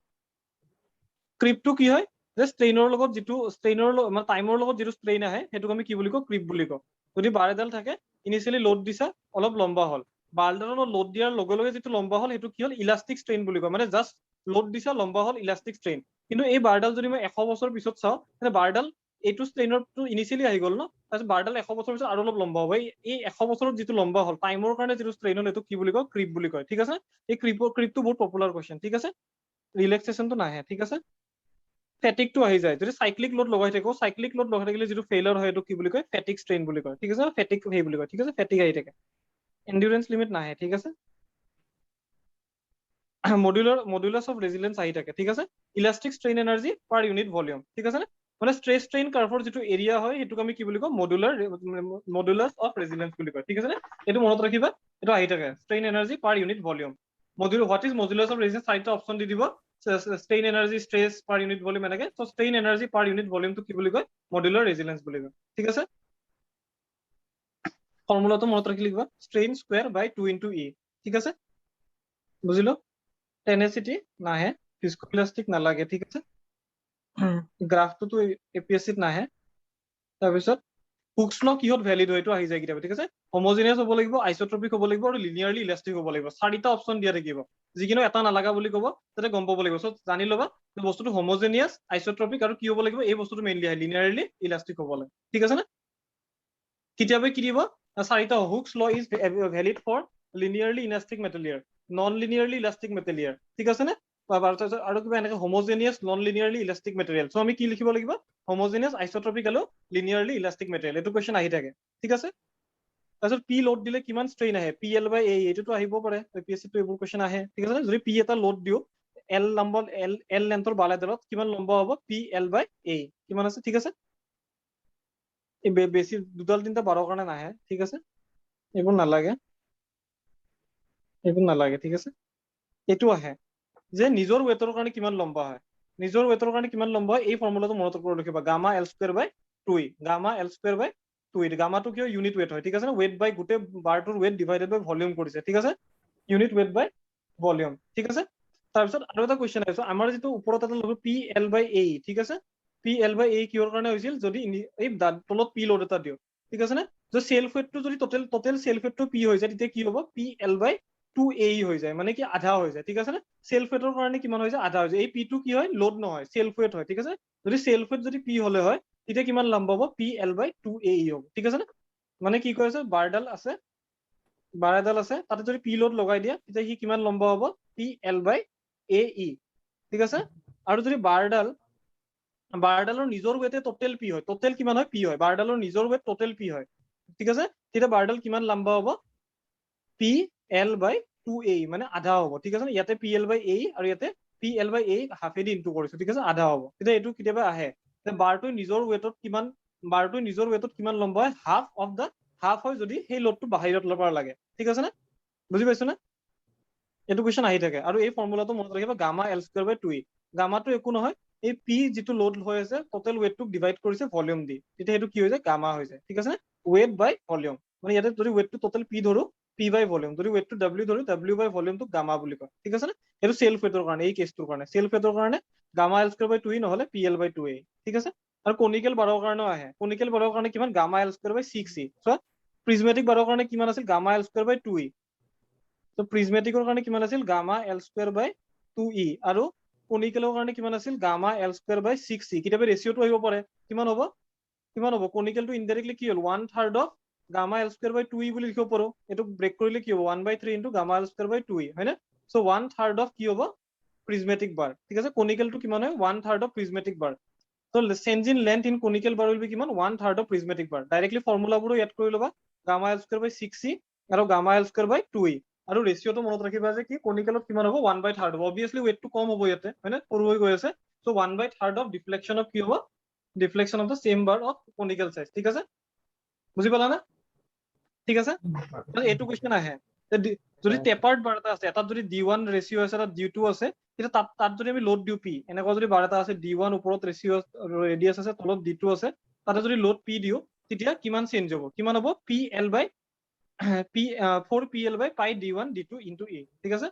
ক্ৰিপটো কি হয় যে স্ট্ৰেইনৰ লগত যেটো স্ট্ৰেইনৰ মানে টাইমৰ লগত যেটো স্ট্ৰেইন আহে হেতুক আমি কি বুলি কওঁ ক্ৰিপ বুলি কওঁ যদি বাৰ এডাল থাকে ইনিশিয়ালি লোড দিছা অলপ লম্বা হ'ল বাৰডালৰ লোড দিয়াৰ লগে লগে যেটো লম্বা হ'ল হেতু কি হ'ল ইলাস্টিক স্ট্ৰেইন বুলি কয় মানে জাস্ট লোড দিছা লম্বা হ'ল ইলাস্টিক স্ট্ৰেইন কিন্তু এই বাৰডাল যদি মই 100 বছৰ পিছত চাও তেনে বাৰডাল এইটো স্ট্ৰেইনৰটো ইনিশিয়ালি আহি গ'ল ন তাৰপিছত বাৰডাল 100 বছৰ পিছত আৰু অলপ লম্বা হ'ব এই 100 বছৰত যেটো লম্বা হ'ল টাইমৰ কাৰণে যেটো স্ট্ৰেইন হ'ল এটো কি বুলি কয় ক্ৰিপ বুলি কয় ঠিক আছে এই ক্ৰিপটো বহুত পপুলাৰ কোৱেশ্চন ঠিক আছে ৰিলেক্সেশনটো নাহে ঠিক আছে ফেটিকটো আহি যায় যদি সাইক্লিক লোড লগাই থাকো সাইক্লিক লোড লগাই থাকিলে যেটো ফেইলাৰ হয় এটো কি বুলি কয় ফেটিক স্ট্ৰেইন বুলি কয় ঠিক আছে ফেটিক হেই বুলি কয় ঠিক আছে ফেটিক আহি থাকে এন্ডুৰেন্স লিমিট নাহে ঠিক আছে মডুলাস অফ ৰেজিলিয়েন্স আহি থাকে ঠিক আছে ইলাস্টিক স্ট্ৰেইন এনাৰ্জি পাৰ ইউনিট ভলিউম ঠিক আছে মানে স্ট্ৰেস স্ট্ৰেইন কাৰ্ভৰ যেটো এৰিয়া হয় হেতুক আমি কি বুলি কওঁ মডুলাস অফ ৰেজিলিয়েন্স বুলি কয় ঠিক আছে এটো মনত ৰাখিবা এটো আহি থাকে strain energy per unit volume what is modulus of resilience চাৰিটা অপচন দি দিব strain energy stress per unit volume এনেকে so strain energy per unit volume to কি বুলি কয় modular resilience বুলি কয় ঠিক আছে ফর্মুলাটো মনত ৰাখি লিখবা strain square by 2 into E ঠিক আছে বুঝিলো টেনেসিটি নাহে ভিস্কোইলাস্টিক নালাগে ঠিক আছে গ্ৰাফটো তো এপিএসসি নাহে তাৰপিছত হুকস ল কিহত ভ্যালিড হয় এটো আহি যায় কিটা ঠিক আছে হোমোজেনিয়াস হ'ব লাগিব আইসোট্ৰপিক হ'ব লাগিব আৰু লিনিয়াৰলি ইলাস্টিক হ'ব লাগিব চাৰিটা অপচন দিয়া থাকিব যিকিনো এটা নালাগা বুলি ক'ব তাতে গম পাব লাগিব সো জানি লবা বস্তুটো হোমোজেনিয়াস আইসোট্ৰপিক আৰু কি হ'ব লাগিব এই বস্তুটো মেইনলি হয় লিনিয়াৰলি ইলাস্টিক হ'ব লাগে ঠিক আছে না কিতাবে কি দিব চাৰিটা Hooke's law is valid for linearly elastic material non linearly elastic material ঠিক আছে না আৰু কিবা এনেকে homogeneous non linearly elastic material so আমি কি লিখিব লাগিব হোমোজেনিয়াস আইসোট্ৰপিক আৰু লিনিয়াৰলি ইলাস্টিক মেটেৰিয়েল এটো কোৱেশ্চন আহি থাকে ঠিক আছে তাৰপিছত পি লোড দিলে কিমান ষ্ট্ৰেইন আহে পি এল বাই এ এইটোতো আহিব পাৰে এপিএসসি তো এইবোৰ কোৱেশ্চন আহে ঠিক আছে যদি পি এটা লোড দিও এল নম্বৰ এল লেন্থৰ বালাইডালত কিমান লম্বা হ'ব পি এল বাই এ কিমান আছে ঠিক আছে এই বেছি দুডাল তিনটা 12 কাৰণে নাহে ঠিক আছে এইবোৰ নালাগে ঠিক আছে এটো আহে যে নিজৰ ওয়েটৰ কাৰণে কিমান লম্বা হয় নিজৰ ওয়েটৰ কাৰণে কিমান লম্বা হয় এই ফৰ্মুলাটো মনত কৰি ৰাখিবা গামা এল স্কয়াৰ বাই 2 গামা এল স্কয়াৰ বাই 2 গামাটো কি ইউনিট ওয়েট হয় ঠিক আছে না ওয়েট বাই গুটে বাৰটোৰ ওয়েট ডিভাইডেড বাই ভলিউম কৰিছে ঠিক আছে ইউনিট ওয়েট বাই ভলিউম ঠিক আছে তাৰপিছত আৰু এটা কোৱেশ্চন আছে আমাৰ যেটো ওপৰত এটা লব পি এল বাই এ ঠিক আছে পি এল বাই এ কিহৰ কাৰণে হৈছিল যদি এই তলত পি লোড এটা দিও ঠিক আছে না যে সেলফ ওয়েটটো যদি টোটাল সেলফ ওয়েটটো পি হৈ যায় তেতিয়া কি হ'ব পি এল বাই 2a হৈ যায় মানে কি আধা হৈ যায় ঠিক আছে না সেলফ ওয়েটৰ কাৰণে কিমান হৈ যায় আধা হৈ যায় এই p2 কি হয় লোড নহয় সেলফ ওয়েট হয় ঠিক আছে যদি সেলফ ওয়েট যদি p হলে হয় তেতিয়া কিমান লম্বা হ'ব p l by 2a হ'ব ঠিক আছে না মানে কি কৈ আছে বাৰডাল আছে তাতে যদি p লোড লগাই দিয়া তেতিয়া কি কিমান লম্বা হ'ব p l by a e ঠিক আছে আৰু যদি বাৰডালৰ নিজৰ ওয়েটে টোটাল p হয় টোটাল কিমান হয় p হয় বাৰডালৰ নিজৰ ওয়েট টোটাল p হয় ঠিক আছে তেতিয়া বাৰডাল কিমান লম্বা হ'ব p l by 2a মানে আধা হ'ব ঠিক আছে ইয়াতে p l by a আৰু ইয়াতে p l by a হাফেদি ইনটু কৰিছো ঠিক আছে আধা হ'ব তেতিয়া এটো কিবা আহে তে বাৰটো নিজৰ ওয়েটত কিমান লম্বা হয় হাফ হয় যদি সেই লোডটো বাহিৰত লব লাগে ঠিক আছে না বুজি পাইছো না এটো কোৱেশ্চন আহি থাকে আৰু এই ফৰ্মুলাটো মনত ৰাখিবা গামা এল স্কয়াৰ বাই 2 গামাটো একো নহয় এই p যেটো লোড হৈ আছে টোটাল ওয়েটটো ডিভাইড কৰিছে ভলিউম দি তেতিয়া এটো কি হৈ যায় গামা হৈ যায় ঠিক আছে না ওয়েট বাই ভলিউম মানে ইয়াতে যদি ওয়েটটো টোটাল p ধৰো p বাই ভলিউম যদি ওয়েটটো w ধৰো w বাই ভলিউমটো গামা বুলি কয় ঠিক আছে না এটো সেলফ ওয়েটৰ কাৰণে এই কেছটোৰ কাৰণে সেলফ ওয়েটৰ কাৰণে গামা এল স্কয়াৰ বাই 2 নহলে pl বাই 2a ঠিক আছে আৰু কনিকেল বাৰৰ কাৰণেও আহে কনিকেল বাৰৰ কাৰণে কিমান gamma L square by 6e so প্ৰিজমেটিক বাৰৰ কাৰণে কিমান আছিল gamma L square by 2e তো প্ৰিজমেটিকৰ কাৰণে কিমান আছিল gamma L square by 2e আৰু কনিকেলৰ কাৰণে কিমান আছিল gamma L square by 6e কিটাবে ৰেশিওটো আহিব পাৰে কিমান হ'ব কনিকেলটো ইনডাইৰেক্টলি কি হ'ল 1/3 of gamma L square by 2e বুলি লিখিব পাৰো এটো ব্ৰেক কৰিলে কি হ'ব 1/3 into gamma L square by 2e হয়নে সো 1/3 অফ কি হ'ব প্ৰিজমেটিক বাৰ ঠিক আছে কনিকেলটো কিমান হয় 1/3 অফ প্ৰিজমেটিক বাৰ তো change in length in conical bar will be কিমান 1/3 অফ প্ৰিজমেটিক bar ডাইৰেক্টলি ফৰ্মুলাবোৰো এড কৰি লবা gamma L square by 6e আৰু gamma L square by 2e আৰু ৰেশিওটো মনত ৰাখিবা যে কি কনিকেলত কিমান হ'ব 1/3 হ'ব অবিয়াসলি ওয়েটটো কম হ'ব ইয়াতে হয়নে সৰু হৈ গৈ আছে সো 1/3 অফ ডিফ্লেকশন অফ কি হ'ব deflection of the same bar of conical size ঠিক আছে বুজি পালা না ঠিক আছে এটো কোৱেশ্চন আহে যদি টেপাৰ্ড বাৰ এটা আছে এটাত যদি d1 ৰেশিও আছে এটা d2 আছে তেতিয়া তাত যদি আমি লোড দিও p এনেকুৱা যদি বাৰ এটা আছে d1 ওপৰত ৰেশিও ৰেডিয়াস আছে তলত d2 আছে তাতে যদি লোড p দিও তেতিয়া কিমান চেঞ্জ হ'ব কিমান হ'ব pl by 4pl by pi d1 d2 into a ঠিক আছে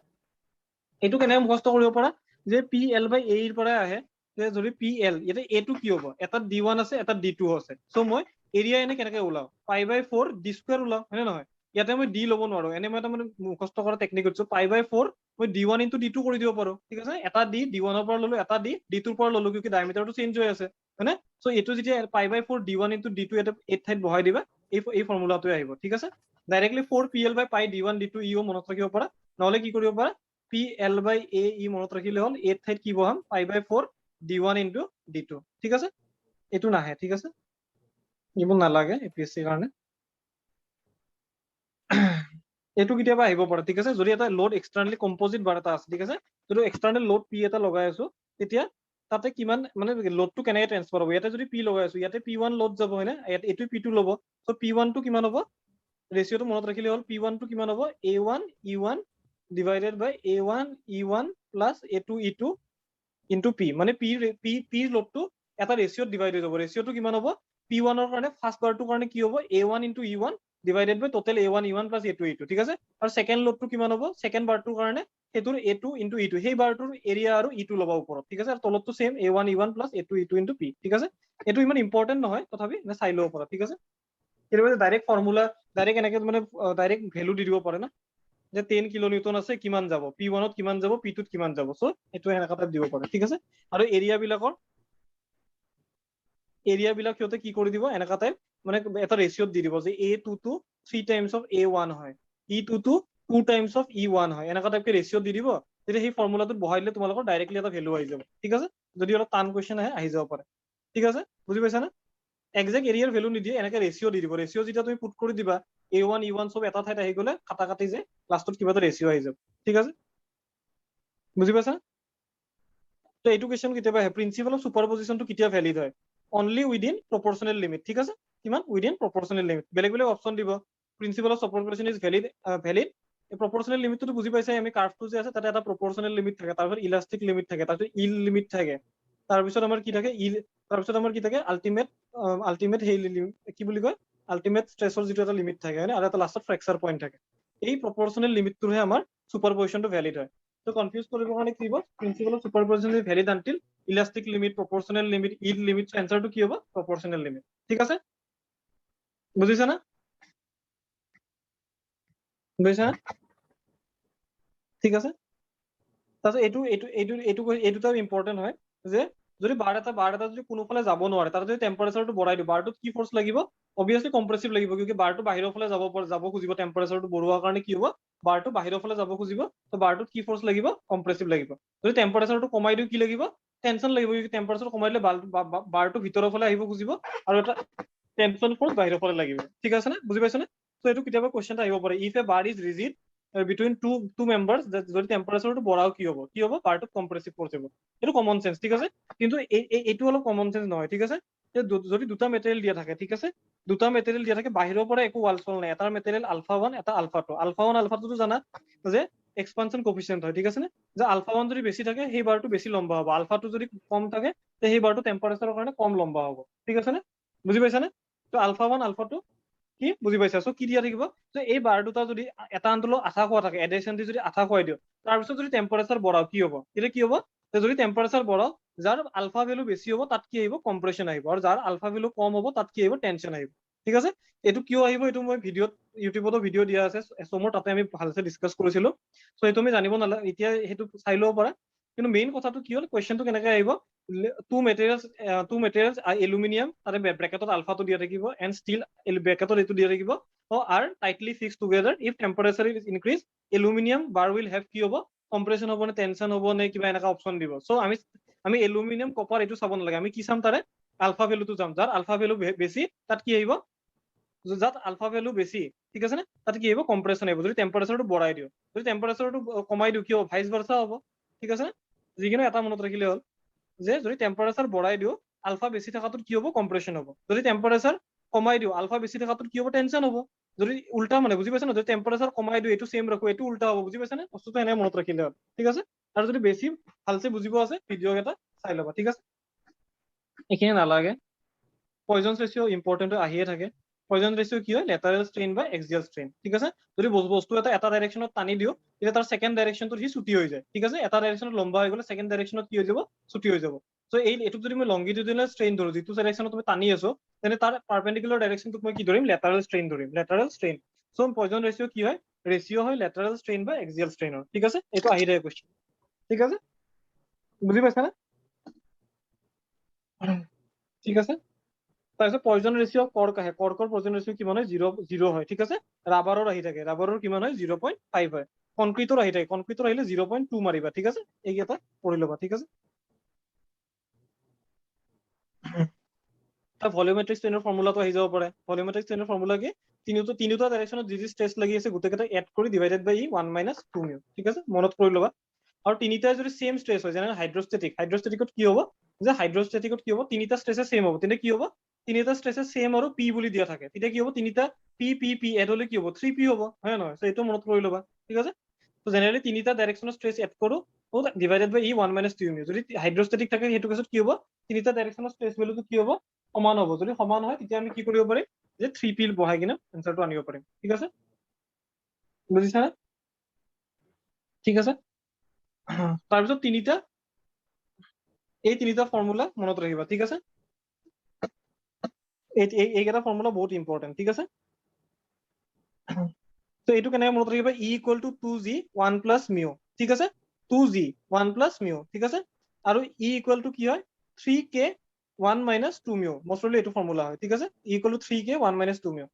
এটো কেনে মুখস্থ কৰিব পাৰা যে pl by a এৰ পৰা আহে যে যদি pl ইয়াতে a টো কি হ'ব এটা d1 আছে এটা d2 আছে সো মই এৰিয়া এনে কেনেকৈ ওলাও pi by 4 d square ওলাও হয়নে নহয় ইয়াতে মই d লব নোৱাৰো এনে মই মানে মুখস্থ কৰা টেকনিক কৰিছো pi by 4 মই d1 into d2 কৰি দিব পাৰো ঠিক আছে এটা d d1 ৰ পৰা ললো এটা d d2 ৰ পৰা ললো কিউকি ডায়ামিটাৰটো চেঞ্জ হৈ আছে হয়নে সো এটো যেতিয়া pi by 4 d1 into d2 এটা এই ঠাইত বহাই দিবা এই ফৰ্মুলাটোৱে আহিব ঠিক আছে directly 4pl by pi d1 d2 ইও মনত ৰাখিব পাৰা নহলে কি কৰিব পাৰা pl by a ই মনত ৰাখিলে হ'ল এই ঠাইত কি বহাম pi by 4 d1 into d2 ঠিক আছে এটো নাহে ঠিক আছে ইবো নালাগে এপিএসসি কাৰণে এটো কিতিয়াবা আহিব পাৰে ঠিক আছে যদি এটা লোড এক্সটাৰ্নালি কম্পোজিট বাৰ এটা আছে ঠিক আছে যদি এক্সটাৰ্নাল লোড p এটা লগাই আছো তেতিয়া তাতে কিমান মানে লোডটো কেনেকৈ ট্ৰান্সফাৰ হ'ব ইয়াতে যদি p লগাই আছো ইয়াতে p1 লোড যাব হয়নে এটো p2 ল'ব সো p1 টো কিমান হ'ব ৰেশিওটো মনত ৰাখিলে হ'ল p1 টো কিমান হ'ব a1 e1 divided by a1 e1 plus a2 e2 into P মানে পি লোডটো এটা ৰেচিঅ'ত ডিভাইড হৈ যাব ৰেচিঅ'টো কিমান হ'ব p1 ৰ কাৰণে ফাৰ্ষ্ট বাৰটোৰ কাৰণে কি হ'ব a1 into e1 divided by total a1 e1 plus a2 e2 ঠিক আছে আৰু সেকেন্ড লোডটো কিমান হ'ব সেকেন্ড বাৰটোৰ কাৰণে হেতুৰ a2 ইনটু e2 সেই বাৰটোৰ এৰিয়া আৰু e2 ল'বা ওপৰত ঠিক আছে আৰু তলতটো same a1 e1 plus a2 e2 into p ঠিক আছে এটো ইমান ইম্পৰ্টেন্ট নহয় তথাপি না চাই ল'ব পৰা ঠিক আছে কেতিয়াবা ডাইৰেক্ট ফৰ্মুলা ডাইৰেক্ট এনেকে মানে ডাইৰেক্ট ভ্যালু দি দিব পাৰে না যে 10 কিলো নিউটন আছে কিমান যাব p1 ত কিমান যাব p2 ত কিমান যাব সো এটো এনেকা টাইপ দিব পাৰে ঠিক আছে আৰু এৰিয়া বিলাক সিহঁতে কি কৰি দিব এনেকা টাইপ মানে এটা ৰেচিঅ'ত দি দিব যে a2 to 3 times of a1 হয় e2 to 2 times of e1 হয় এনেকা টাইপকে ৰেচিঅ'ত দি দিব তেতিয়া সেই ফৰ্মুলাটোত বহাই দিলে তোমালোকৰ ডাইৰেক্টলি এটা ভ্যালু আহি যাব ঠিক আছে যদি অলপ টান কোৱেশ্চন আহি যাব পাৰে ঠিক আছে বুজি পাইছা না এক্সাক্ট এৰিয়াৰ ভ্যালু নিদিয়ে এনেকে ৰেচিঅ' দি দিব ৰেচিঅ' যেতিয়া তুমি পুট কৰি দিবা a1 e1 সব এটা ঠাইত আহি গলে কাটা কাটি যে লাষ্টত কিবা এটা ৰেচিঅ' আহি যাব ঠিক আছে বুজি পাইছা তো এইটো কোৱেশ্চন কেতিয়াবা আহে প্ৰিন্সিপাল অফ সুপাৰপজিশনটো কেতিয়া ভ্যালিড হয় অনলি উইদিন প্ৰপৰচনেল লিমিট ঠিক আছে কিমান উইদিন প্ৰপৰচনেল লিমিট বেলেগ বেলেগ অপচন দিব principal of superposition is valid এই প্ৰপৰচনেল লিমিটটো বুজি পাইছা আমি কাৰ্ভটো যে আছে তাতে এটা প্ৰপৰচনেল লিমিট থাকে তাৰপিছত ইলাস্টিক লিমিট থাকে তাৰপিছত ইল লিমিট থাকে তাৰপিছত আমাৰ কি থাকে তাৰপিছত আমাৰ কি থাকে আলটিমেট সেই কি বুলি কয় আলটিমেট স্ট্ৰেছৰ যিটো এটা লিমিট থাকে আৰু এটা লাষ্টত ফ্ৰেকচাৰ পইণ্ট থাকে এই প্ৰপৰচনেল লিমিটটোহে আমাৰ সুপাৰপজিশনটো ভ্যালিড হয় তো কনফিউজ কৰিবৰ কাৰণে কি হ'ব principle of superposition is valid until elastic limit proportional limit ইল লিমিট এনসাৰটো কি হ'ব প্ৰপৰচনেল লিমিট ঠিক আছে বুজিছা না বুজিছা না ঠিক আছে তাৰপিছত এইটো ইম্পৰ্টেন্ট হয় যে যদি বাৰ এটা যদি কোনোফালে যাব নোৱাৰে তাতে যদি টেম্পাৰেচাৰটো বঢ়াই দিওঁ বাৰটোত কি ফৰ্চ লাগিব অবভিয়াছলি কম্প্ৰেছিভ লাগিব কিউকি বাৰটো বাহিৰৰ ফালে যাব খুজিব টেম্পাৰেচাৰটো বঢ়োৱাৰ কাৰণে কি হ'ব বাৰটো বাহিৰৰ ফালে যাব খুজিব তো বাৰটোত কি ফৰ্চ লাগিব কম্প্ৰেছিভ লাগিব যদি টেম্পাৰেচাৰটো কমাই দিওঁ কি লাগিব টেনচন লাগিব কিউকি টেম্পাৰেচাৰ কমাই দিলে বাৰটো ভিতৰৰ ফালে আহিব খুজিব আৰু এটা টেনচন ফৰ্চ বাহিৰৰ ফালে লাগিব ঠিক আছে নে বুজি পাইছনে তো এইটো কেতিয়াবা কোৱেশ্চন আহিব পাৰে if a bar is rigid between two members যদি টেম্পাৰেচাৰটো বঢ়াও কি হ'ব বাৰটোত কম্প্ৰেছিভ ফৰ্চ হ'ব এইটো কমন সেন্স ঠিক আছে কিন্তু এইটো অলপ কমন সেন্স নহয় ঠিক আছে যদি দুটা মেটেৰিয়েল দিয়া থাকে ঠিক আছে দুটা মেটেৰিয়েল দিয়া থাকে বাহিৰৰ পৰা একো ৱাল চল নাই এটা মেটেৰিয়েল আলফা 1 এটা আলফা 2 আলফা 1 আলফা 2 টো জানা যে এক্সপানশন কোফিচিয়েন্ট হয় ঠিক আছে নে যে আলফা 1 যদি বেছি থাকে সেই বাৰটো বেছি লম্বা হ'ব আলফা 2 যদি কম থাকে তে সেই বাৰটো টেম্পাৰেচাৰৰ কাৰণে কম লম্বা হ'ব ঠিক আছে নে বুজি পাইছা নে তো আলফা 1 আলফা 2 কি বুজি পাইছা সো কি দিয়া থাকিব যে এই বাৰ দুটা যদি এটা আনটো আঠা খোৱা থাকে এডিশনলি যদি আঠা খুৱাই দিও তাৰপিছত যদি টেম্পাৰেচাৰ বঢ়াও কি হ'ব তেতিয়া কি হ'ব যদি টেম্পাৰেচাৰ বঢ়াও যাৰ আলফা ভ্যালু বেছি হ'ব তাত কি আহিব কম্প্ৰেছন আহিব আৰু যাৰ আলফা ভ্যালু কম হ'ব তাত কি আহিব টেনশন আহিব ঠিক আছে এইটো কিয় আহিব এইটো মই ভিডিঅ'ত ইউটিউবতো ভিডিঅ' দিয়া আছে সোমৰ তাতে আমি ভালছে ডিসকাস কৰিছিলো সো এইটো আমি জানিব নালাগে এতিয়া সেইটো চাই ল'ব পাৰা কিন্তু মেইন কথাটো কি হ'ল কোৱেশ্চনটো কেনেকৈ আহিব টু মেটেৰিয়েলছ এলুমিনিয়াম তাতে ব্ৰেকেটত আলফাটো দিয়া থাকিব এণ্ড ষ্টিল ব্ৰেকেটত এইটো দিয়া থাকিব are tightly fixed together if temperature is increased aluminum bar will have কি হ'ব compression হ'ব নে tension হ'ব নে কিবা এনেকা অপচন দিব সো আমি এলুমিনিয়াম কপাৰ এইটো চাব নালাগে আমি কি চাম তাৰে আলফা ভ্যালুটো চাম যাৰ আলফা ভ্যালু বেছি তাত কি আহিব যাত আলফা ভ্যালু বেছি ঠিক আছে নে তাত কি আহিব কম্প্ৰেছন আহিব যদি টেম্পাৰেচাৰটো বঢ়াই দিও যদি টেম্পাৰেচাৰটো কমাই দিও কি হ'ব ভাইস ভাৰ্সা হ'ব ঠিক আছে যিকিনো এটা মনত ৰাখিলে হ'ল যে যদি টেম্পাৰেচাৰ বঢ়াই দিও আলফা বেছি থকাটোত কি হ'ব কম্প্ৰেছন হ'ব যদি টেম্পাৰেচাৰ কমাই দিও আলফা বেছি থকাটোত কি হ'ব টেনশন হ'ব যদি উল্টা মানে বুজি পাইছা না যদি টেম্পাৰেচাৰ কমাই দিও এইটো সেম ৰাখো এইটো উল্টা হ'ব বুজি পাইছা নে বস্তুটো এনে মনত ৰাখিলে হ'ল ঠিক আছে আৰু যদি বেছি ভালছে বুজিব আছে ভিডিঅ' এটা চাই ল'বা ঠিক আছে এইখিনি নালাগে পয়জনছ ৰেচিঅ ইম্পৰ্টেন্ট আহিয়ে থাকে পয়জন ৰেচিঅ কি হয় লেটাৰেল ষ্ট্ৰেইন বা এক্সিয়েল ষ্ট্ৰেইন ঠিক আছে যদি বস্তু এটা ডাইৰেকশনত টানি দিও তেতিয়া তাৰ সেকেন্ড ডাইৰেকশনটোত সি ছুটি হৈ যায় ঠিক আছে এটা ডাইৰেকশনত লম্বা হৈ গ'লে সেকেন্ড ডাইৰেকশনত কি হৈ যাব ছুটি হৈ যাব সো এইটোক যদি মই লংগিটিউডিনেল ষ্ট্ৰেইন ধৰো যিটো ডাইৰেকশনত তুমি টানি আছো তেনে তাৰ পাৰপেন্ডিকুলাৰ ডাইৰেকশনটোক মই কি ধৰিম লেটাৰেল ষ্ট্ৰেইন ধৰিম lateral strain so poison ratio কি হয় ৰেচিঅ হয় লেটাৰেল ষ্ট্ৰেইন বা এক্সিয়েল ষ্ট্ৰেইনৰ ঠিক আছে এইটো আহি যায় কোৱেশ্চন ঠিক আছে বুজি পাইছা না ঠিক আছে তাৰপিছত পয়জন ৰেচিঅ কৰ্ক আহে কৰ্কৰ পয়জন ৰেচিঅ কিমান হয় 0 হয় ঠিক আছে ৰাবাৰৰ আহি থাকে ৰাবাৰৰ কিমান হয় 0.5 হয় কনক্ৰিটৰ আহি থাকে কনক্ৰিটৰ আহিলে 0.2 মাৰিবা ঠিক আছে এইকেইটা পঢ়ি ল'বা ঠিক আছে ভলিউমেট্ৰিক ষ্ট্ৰেইনৰ ফৰ্মুলাটো আহি যাব পাৰে ভলিউমেট্ৰিক ষ্ট্ৰেইনৰ ফৰ্মুলা কি তিনিটা ডাইৰেকশনত যি ষ্ট্ৰেছ লাগি আছে গোটেইকেইটা এড কৰি ডিভাইডেড বাই 1 - 2 মিউ ঠিক আছে মনত কৰি ল'বা আৰু তিনিটাই যদি সেম ষ্ট্ৰেছ হয় যেনে হাইড্ৰোষ্টেটিকত কি হ'ব যে হাইড্ৰোষ্টেটিকত কি হ'ব তিনিটা ষ্ট্ৰেছে সেম হ'ব তেনে কি হ'ব তিনিটা ষ্ট্ৰেছে সেম আৰু পি বুলি দিয়া থাকে তেতিয়া কি হ'ব তিনিটা পি এড হলে কি হ'ব 3p হ'ব হয় নহয় সো এইটো মনত কৰি ল'বা ঠিক আছে তো জেনেৰেলি তিনিটা ডাইৰেকশনত ষ্ট্ৰেছ এড কৰো ডিভাইডেড বাই ই 1 minus 2 mu যদি হাইড্ৰোষ্টেটিক থাকে সেইটো কেছত কি হ'ব তিনিটা ডাইৰেকশ্যনৰ স্পেচ ভ্যালুটো কি হ'ব সমান হ'ব যদি সমান হয় তেতিয়া আমি কি কৰিব পাৰিম যে 3p বহাই কিনে আনসাৰটো আনিব পাৰিম ঠিক আছে বুজিছা না ঠিক আছে তাৰপিছত এই তিনিটা ফৰ্মুলা মনত ৰাখিবা ঠিক আছে এইকেইটা ফৰ্মুলা বহুত ইম্পৰ্টেণ্ট ঠিক আছে তো এইটো কেনেকৈ মনত ৰাখিবা E equal to 2g 1 plus mu ঠিক আছে 2g 1 প্লাছ মিউ ঠিক আছে আৰু ই ইকুৱেল টু কি হয় 3k 1 minus 2 mu most probably এইটো ফৰ্মুলা হয় ঠিক আছে E equal to 3k 1 minus 2 mu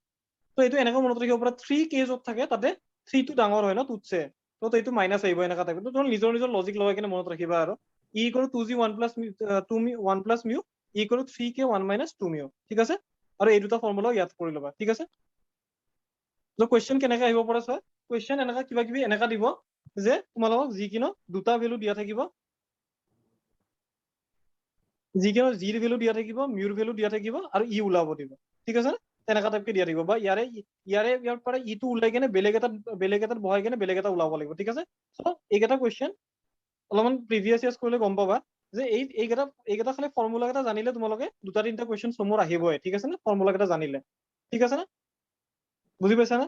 তো এইটো এনেকৈ মনত ৰাখিব পাৰা 3k যত থাকে তাতে 3 টো ডাঙৰ হয় ন তুতছে তো এইটো মাইনাস আহিব এনেকা টাইপ তো তুমি নিজৰ লজিক লগাই কিনে মনত ৰাখিবা আৰু E equal to 2g 1 plus 2 mu 1 plus mu E equal to 3k 1 minus 2 mu ঠিক আছে আৰু এই দুটা ফৰ্মুলা ইয়াত কৰি ল'বা ঠিক আছে তো কোৱেশ্চন কেনেকৈ আহিব পাৰে স্যাৰ কোৱেশ্চন এনেকা কিবা কিবি এনেকা দিব যে তোমালোকক যিকিনো দুটা ভ্যালু দিয়া থাকিব যিকিনো জিৰ ভ্যালু দিয়া থাকিব মিউৰ ভ্যালু দিয়া থাকিব আৰু ই ওলাব দিব ঠিক আছে তেনেকা টাইপকে দিয়া থাকিব বা ইয়াৰ পৰা ইটো ওলাই কিনে বেলেগ এটাত বহাই কিনে বেলেগ এটা ওলাব লাগিব ঠিক আছে সো এইকেইটা কোৱেশ্চন অলপমান প্ৰিভিয়াছ ইয়াৰ্ছ কৰিলে গম পাবা যে এইকেইটা খালি ফৰ্মুলা কেইটা জানিলে তোমালোকে দুটা তিনিটা কোৱেশ্চন চমুৰ আহিবই ঠিক আছে নে ফৰ্মুলা কেইটা জানিলে ঠিক আছে নে বুজি পাইছা না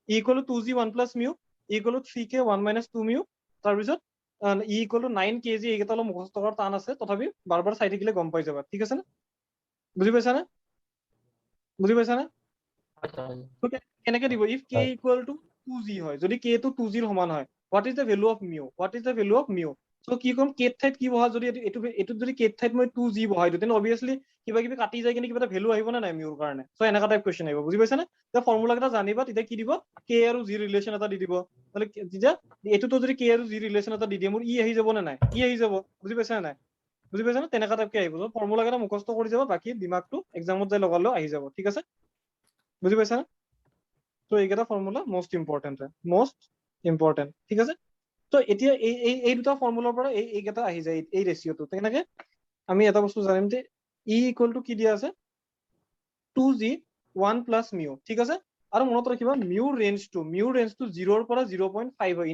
equal to 2g 1 plus mu equal to 3k 1 minus 2 mu তাৰপিছত ই ইকুৱেল টু 9 kg এইকেইটা অলপ মুখস্থ কৰাৰ টান আছে তথাপি বাৰ চাই থাকিলে গম পাই যাবা ঠিক আছে নে বুজি পাইছা না কেনেকে দিব if k equal to 2g হয় যদি k টো 2g ৰ সমান হয় what is the value of mu so কি কম k ঠাইত কি বহা যদি এইটো যদি k ঠাইত মই 2g বহাই দিওঁ তেনে অবভিয়াছলি কিবা কিবি কাটি যায় কিনে কিবা এটা ভ্যালু আহিব না নাই মিউৰ কাৰণে সো এনেকা টাইপ কোৱেশ্চন আহিব বুজি পাইছা না তেতিয়া ফৰ্মুলা কেইটা জানিবা তেতিয়া কি দিব k আৰু g ৰিলেচন এটা দি দিব তাহলে তেতিয়া এটোতো যদি k আৰু g ৰিলেচন এটা দি দিয়ে মোৰ ই আহি যাব না নাই ই আহি যাব বুজি পাইছা না নাই বুজি পাইছা না তেনেকা টাইপকে আহিব ফৰ্মুলা কেইটা মুখস্থ কৰি যাবা বাকি দিমাগটো এক্সামত যাই লগালেও আহি যাব ঠিক আছে বুজি পাইছা না তো এইকেইটা ফৰ্মুলা মোস্ট ইম্পৰ্টেণ্ট ঠিক আছে তো এতিয়া এই দুটা ফৰ্মুলাৰ পৰা এইকেইটা আহি যায় এই ৰেচিঅ'টো তেনেকে আমি এটা বস্তু জানিম যে ই ইকুৱেল টু কি দিয়া আছে 2g 1 প্লাছ মিউ ঠিক আছে আৰু মনত ৰাখিবা মিউৰ ৰেঞ্জটো 0 ৰ পৰা 0.5 হয়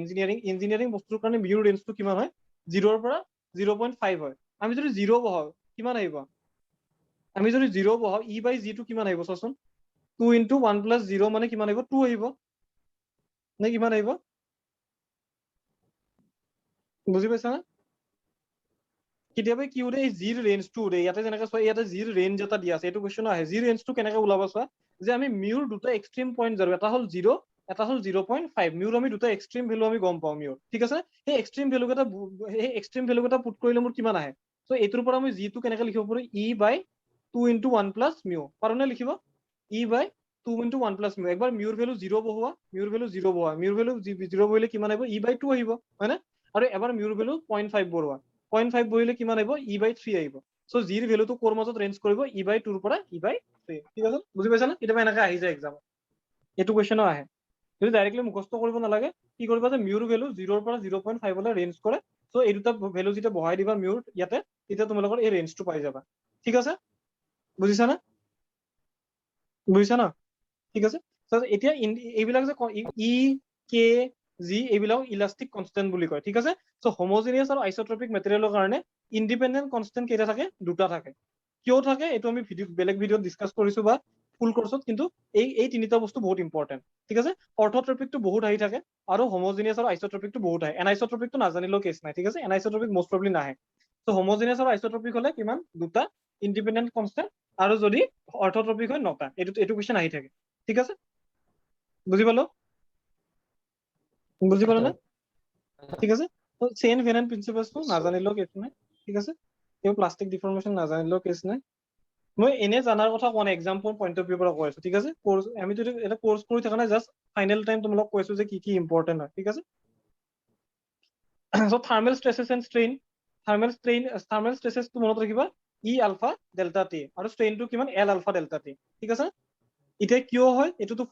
ইঞ্জিনিয়াৰিং বস্তুৰ কাৰণে মিউৰ ৰেঞ্জটো কিমান হয় 0 ৰ পৰা 0.5 হয় আমি যদি 0 বহাও কিমান আহিব আমি যদি 0 বহাও ই বাই জি টো কিমান আহিব চাচোন 2 into 1 plus 0 মানে কিমান আহিব 2 আহিব নে কিমান আহিব বুজি পাইছা না কেতিয়াবা কি উৰে এই জিৰ ৰেঞ্জটো উৰে ইয়াতে যেনেকৈ চোৱা ইয়াতে জিৰ ৰেঞ্জ এটা দিয়া আছে এইটো কোৱেশ্চন আহে জিৰ ৰেঞ্জটো কেনেকৈ ওলাব চোৱা যে আমি মিউৰ দুটা এক্সট্ৰিম পইণ্ট জানো এটা হ'ল 0 এটা হ'ল 0.5 মিউৰ আমি দুটা এক্সট্ৰিম ভ্যালু আমি গম পাওঁ মিউৰ ঠিক আছে সেই এক্সট্ৰিম ভ্যালু কেইটা পুট কৰিলে মোৰ কিমান আহে সো এইটোৰ পৰা আমি জিটো কেনেকৈ লিখিব পাৰো E by 2 into 1 plus mu পাৰোনে লিখিব E by 2 into 1 plus mu একবাৰ মিউৰ ভ্যালু 0 বহোৱা মিউৰ ভ্যালু 0 বহোৱা মিউৰ ভ্যালু 0 বহিলে কিমান আহিব ই বাই 2 আহিব হয় না আৰু এবাৰ মিউৰ ভ্যালু 0.5 বহোৱা 0.5 বহিলে কিমান আহিব ই বাই 3 আহিব সো জিৰ ভ্যালুটো কোৰ মাজত ৰেঞ্জ কৰিব ই বাই 2 ৰ পৰা ই বাই 3 ঠিক আছে বুজি পাইছা না কেতিয়াবা এনেকৈ আহি যায় এক্সামত এইটো কোৱেশ্চনো আহে যদি ডাইৰেক্টলি মুখস্থ কৰিব নালাগে কি কৰিবা যে মিউৰ ভ্যালু 0 ৰ পৰা 0.5 লৈ ৰেঞ্জ কৰে সো এই দুটা ভ্যালু যেতিয়া বহাই দিবা মিউৰ ইয়াতে তেতিয়া তোমালোকৰ এই ৰেঞ্জটো পাই যাবা ঠিক আছে বুজিছা না ঠিক আছে এতিয়া এইবিলাক যে ই কে জি এইবিলাক ইলাষ্টিক কনষ্টেন্ট বুলি কয় ঠিক আছে সো হোমোজেনিয়াছ আৰু আইচোট্ৰপিক মেটেৰিয়েলৰ কাৰণে ইণ্ডিপেণ্ডেন্ট কনষ্টেন্ট কেইটা থাকে দুটা থাকে কিয় থাকে এইটো আমি বেলেগ ভিডিঅ'ত ডিসকাস কৰিছো বা ফুল কোৰ্সত কিন্তু এই তিনিটা বস্তু বহুত ইম্পৰ্টেন্ট ঠিক আছে অৰ্থোট্ৰপিকটো বহুত আহি থাকে আৰু হোমোজেনিয়াছ আৰু আইচোট্ৰপিকটো বহুত আহে এনাইচোট্ৰপিকটো নাজানিলেও কেছ নাই ঠিক আছে এনাইচোট্ৰপিক মোষ্ট প্ৰবলি নাহে সো হোমোজেনিয়াছ আৰু আইচোট্ৰপিক হলে কিমান দুটা ইণ্ডিপেণ্ডেন্ট কনষ্টেন্ট আৰু যদি অৰ্থোট্ৰপিক হয় নটা এইটো কোৱেশ্চন আহি থাকে ঠিক আছে বুজি পালো না ঠিক আছে তো চেইন ভেৰিয়েন্ট প্ৰিন্সিপলছটো নাজানিলেও কেছ নাই ঠিক আছে এই প্লাষ্টিক ডিফৰ্মেশন নাজানিলেও কেছ নাই মই এনে জানাৰ কথা কোৱা নাই এক্সাম্পল পইণ্ট অফ ভিউৰ পৰা কৈ আছো ঠিক আছে আমি যদি এটা কোৰ্স কৰি থকা নাই জাষ্ট ফাইনেল টাইম তোমালোক কৈছো যে কি ইম্পৰ্টেন্ট হয় ঠিক আছে so thermal stresses and strain thermal ষ্ট্ৰেছেছটো মনত ৰাখিবা ই আলফা ডেল্টা টি আৰু ষ্ট্ৰেইনটো কিমান এল আলফা ডেল্টা টি ঠিক আছে এতিয়া কিয় হয় এইটোতো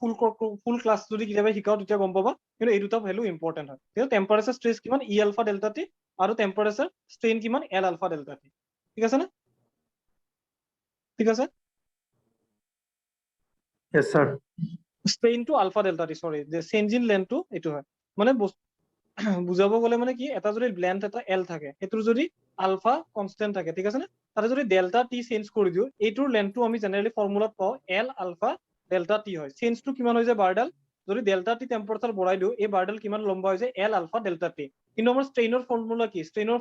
ফুল ক্লাছ যদি কেতিয়াবা শিকাও তেতিয়া গম পাবা কিন্তু এই দুটা ভ্যালু ইম্পৰ্টেন্ট হয় ঠিক আছে টেম্পাৰেচাৰ ষ্ট্ৰেছ কিমান ই আলফা ডেল্টা টি আৰু টেম্পাৰেচাৰ ষ্ট্ৰেইন কিমান এল আলফা ডেল্টা টি ঠিক আছে না ঠিক আছে Yes, sir. ষ্ট্ৰেইনটো আলফা ডেল্টা টি সৰি যে চেঞ্জ ইন লেন্থটো এইটো হয় মানে বুজাব গলে মানে কি এটা যদি লেন্থ এটা এল থাকে এটোৰ যদি আলফা কনস্ট্যান্ট থাকে ঠিক আছে না তাতে যদি ডেল্টা টি চেঞ্জ কৰি দিও এইটোৰ লেন্থটো আমি জেনাৰেলি ফৰ্মুলাত পাও এল আলফা ডেল্টা টি হয় চেঞ্জটো কিমান হৈ যায় বাৰডাল যদি ডেল্টা টি টেম্পাৰেচাৰ বঢ়াই দিও এই বাৰডাল কিমান লম্বা হৈ যায় এল আলফা ডেল্টা টি কিন্তু আমাৰ ষ্ট্ৰেইনৰ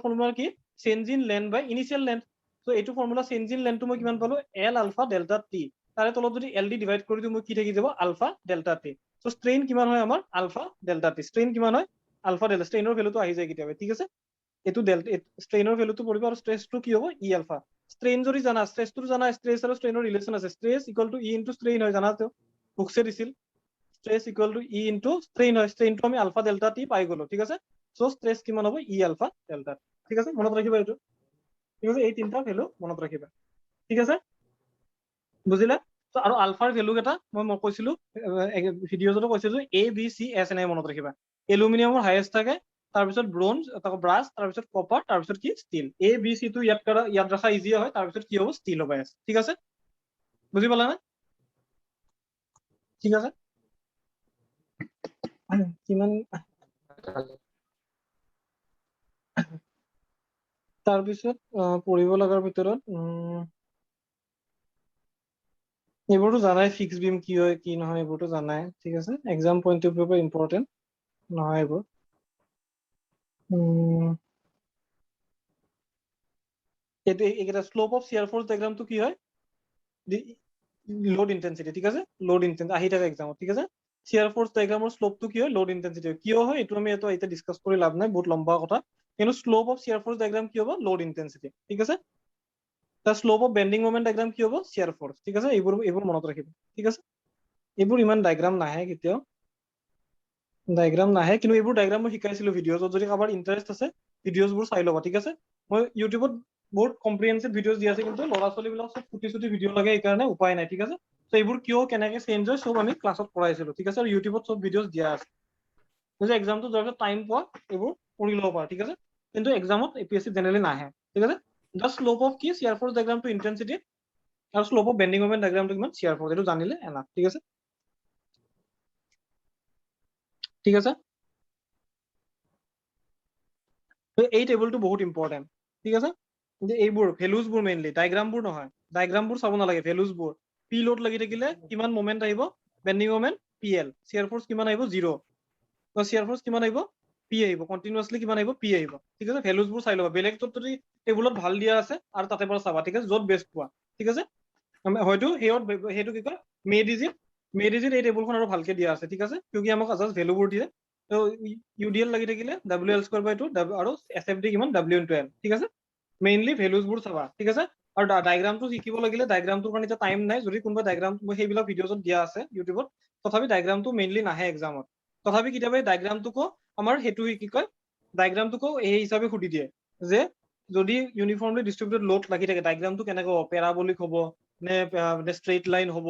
ফৰ্মুলা কি change in length by initial length so এইটো ফৰ্মুলা চেঞ্জ ইন লেন্থটো মই কিমান পালো এল আলফা ডেল্টা টি তাৰে তলত যদি এল ডি ডিভাইড কৰি দিও মই কি থাকি যাব alpha delta T so strain কিমান হয় আমাৰ আলফা ডেল্টা টি ষ্ট্ৰেইন কিমান হয় আলফা ডেল্টা ষ্ট্ৰেইনৰ ভ্যালুটো আহি যায় কেতিয়াবা ঠিক আছে এইটো ডেল্টা ষ্ট্ৰেইনৰ ভ্যালুটো পৰিব আৰু ষ্ট্ৰেছটো কি হ'ব ই আলফা ষ্ট্ৰেইন যদি জানা ষ্ট্ৰেছটো জানা ষ্ট্ৰেছ আৰু ষ্ট্ৰেইনৰ ৰিলেশন আছে stress equal to E into strain হয় জানা তো বুকছে দিছিল stress equal to E into strain হয় ষ্ট্ৰেইনটো আমি আলফা ডেল্টা টি পাই গলো ঠিক আছে সো ষ্ট্ৰেছ কিমান হ'ব ই আলফা ডেল্টা ঠিক আছে মনত ৰাখিবা এইটো ঠিক আছে এই তিনটা ভ্যালু মনত ৰাখিবা ঠিক আছে বুজিলা তো আৰু আলফাৰ ভ্যালু এটা মই কৈছিলো ভিডিঅ'জতো কৈছিলো এ বি সি এছ এনে মনত ৰাখিবা এলুমিনিয়ামৰ হাইয়েস্ট থাকে তাৰপিছত ব্ৰঞ্জ তাকো ব্ৰাছ তাৰপিছত কপাৰ তাৰপিছত কি ষ্টীল এ বি সি টো ইয়াত ৰাখা ইজি হয় তাৰপিছত কি হ'ব ষ্টীল হ'ব এছ ঠিক আছে বুজি পালা না ঠিক আছে কিমান তাৰপিছত পঢ়িব লগাৰ ভিতৰত এইবোৰতো জানাই ফিক্স বিম কি হয় কি নহয় এইবোৰতো জানাই ঠিক আছে এক্সাম পইণ্ট অফ ভিউৰ পৰা ইম্পৰ্টেণ্ট নহয় এইবোৰ এইকেইটা শ্লোপ অফ শিয়াৰ ফোর্স ডায়াগ্রামটো কি হয় লোড ইন্টেন্সিটি ঠিক আছে লোড ইন্টেন্সিটি আহি থাকে এক্সামত ঠিক আছে শিয়াৰ ফোৰ্স ডায়াগ্ৰামৰ শ্লোপটো কি হয় লোড ইন্টেন্সিটি কিয় হয় এইটো আমি এটা ডিসকাস কৰি লাভ নাই বহুত লম্বা কথা কিন্তু শ্লোপ অফ শিয়াৰ ফোৰ্স ডায়াগ্ৰাম কি হ'ব লোড ইন্টেন্সিটি ঠিক আছে তাৰ slope of bending moment diagram কি হ'ব শিয়াৰ ফোৰ্স ঠিক আছে এইবোৰ মনত ৰাখিবা ঠিক আছে এইবোৰ ইমান ডায়াগ্ৰাম নাহে কেতিয়াও ডায়াগ্ৰাম নাহে কিন্তু এইবোৰ ডায়াগ্ৰাম মই শিকাইছিলো ভিডিঅ'ত যদি কাৰোবাৰ ইন্টাৰেষ্ট আছে ভিডিঅ'জবোৰ চাই ল'বা ঠিক আছে মই ইউটিউবত বহুত কম্প্ৰিহেনসিভ ভিডিঅ'জ দি আছে কিন্তু ল'ৰা ছোৱালীবিলাক সব ফুটি ভিডিঅ' লাগে এইকাৰণে উপায় নাই ঠিক আছে তো এইবোৰ কিয় কেনেকে চেঞ্জ হয় সব আমি ক্লাছত পঢ়াইছিলো ঠিক আছে আৰু ইউটিউবত সব ভিডিঅ'জ দিয়া আছে যে এক্সামটো যোৱাৰ পিছত টাইম পোৱা এইবোৰ পঢ়ি ল'ব পাৰা ঠিক আছে কিন্তু এক্সামত এপিএসসি জেনাৰেলি নাহে ঠিক আছে জাস্ট শ্লোপ অফ কি শিয়াৰ ফোৰ্স ডায়াগ্ৰামটো ইন্টেন্সিটি আৰু শ্লোপ অফ বেন্ডিং মোমেন্ট ডায়াগ্ৰামটো কিমান শিয়াৰ ফোর্স এইটো জানিলে এনাফ ঠিক আছে ঠিক আছে এই টেবুলটো বহুত ইম্পৰ্টেন্ট ঠিক আছে এইবোৰ ভ্যালুজবোৰ মেইনলি ডায়াগ্ৰামবোৰ নহয় ডায়াগ্ৰামবোৰ চাব নালাগে ভ্যালুজবোৰ পি লোড লাগি থাকিলে কিমান মোমেন্ট আহিব বেন্ডিং মোমেন্ট পিএল শিয়াৰ ফোৰ্স কিমান আহিব 0 তো শিয়াৰ ফোর্স কিমান আহিব পি আহিব কন্টিনিউয়াসলি কিমান আহিব পি আহিব ঠিক আছে ভ্যালুজবোৰ চাই ল'বা বেলেগ যদি টেবুলত ভাল দিয়া আছে আৰু তাতে পৰা চাবা ঠিক আছে য'ত বেস্ট পোৱা ঠিক আছে হয়তো সেইটো কি কয় মেডিজিট এই টেবুলখন আৰু ভালকে দিয়া আছে ঠিক আছে কিউকি আমাক জাস্ট ভ্যালুবোৰ দিয়ে তো ইউডিএল লাগি থাকিলে WL²/2 আৰু SFD কিমান W/L ঠিক আছে মেইনলি ভ্যালুজবোৰ চাবা ঠিক আছে আৰু ডায়াগ্ৰামটো শিকিব লাগিলে ডায়াগ্ৰামটোৰ কাৰণে এতিয়া টাইম নাই যদি কোনোবা ডায়াগ্রাম সেইবিলাক ভিডিঅ'জত দিয়া আছে ইউটিউবত তথাপি ডায়াগ্রামটো মেইনলি নাহে এক্সামত তথাপি কেতিয়াবা ডায়াগ্রামটোকো আমাৰ হেতু কি কয় ডায়াগ্রামটোকো এই হিচাপে সুধি দিয়ে যে যদি ইউনিফর্মলি ডিস্ট্রিবিউটেড লোড লাগি থাকে ডায়াগ্রামটো কেনেকৈ হ'ব প্যাৰাবলিক হ'ব নে স্ট্ৰেইট লাইন হ'ব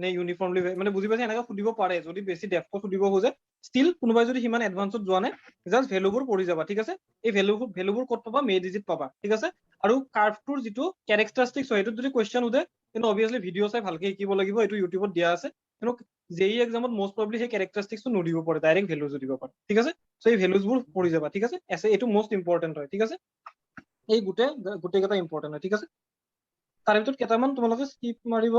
নে ইউনিফৰ্মলি মানে বুজি পাইছে এনেকৈ সুধিব পাৰে যদি বেছি ডেপথত সুধিব খোজে স্টিল কোনোবাই যদি সিমান এডভান্সত যোৱা নাই জাস্ট ভ্যালুবোৰ পঢ়ি যাবা ঠিক আছে এই ভ্যালুবোৰ ক'ত পাবা মে ডিজিট পাবা ঠিক আছে আৰু কাৰ্ভটোৰ যিটো ক্যাৰেক্টাৰিষ্টিক্স হয় এইটো যদি কোৱেশ্চন সোধে কিন্তু অবভিয়াসলি ভিডিঅ' চাই ভালকে শিকিব লাগিব এইটো ইউটিউবত দিয়া আছে কিন্তু জেই এক্সামত মোস্ট প্ৰবলি সেই ক্যাৰেক্টাৰিষ্টিক্সটো নুদিব পাৰে ডাইৰেক্ট ভ্যালুজ দিব পাৰে ঠিক আছে সো এই ভ্যালুজবোৰ পঢ়ি যাবা ঠিক আছে এইটো মোস্ট ইম্পৰ্টেন্ট হয় ঠিক আছে এই গোটেইকেইটা ইম্পৰ্টেন্ট হয় ঠিক আছে তাৰে ভিতৰত কেইটামান তোমালোকে স্কিপ মাৰিব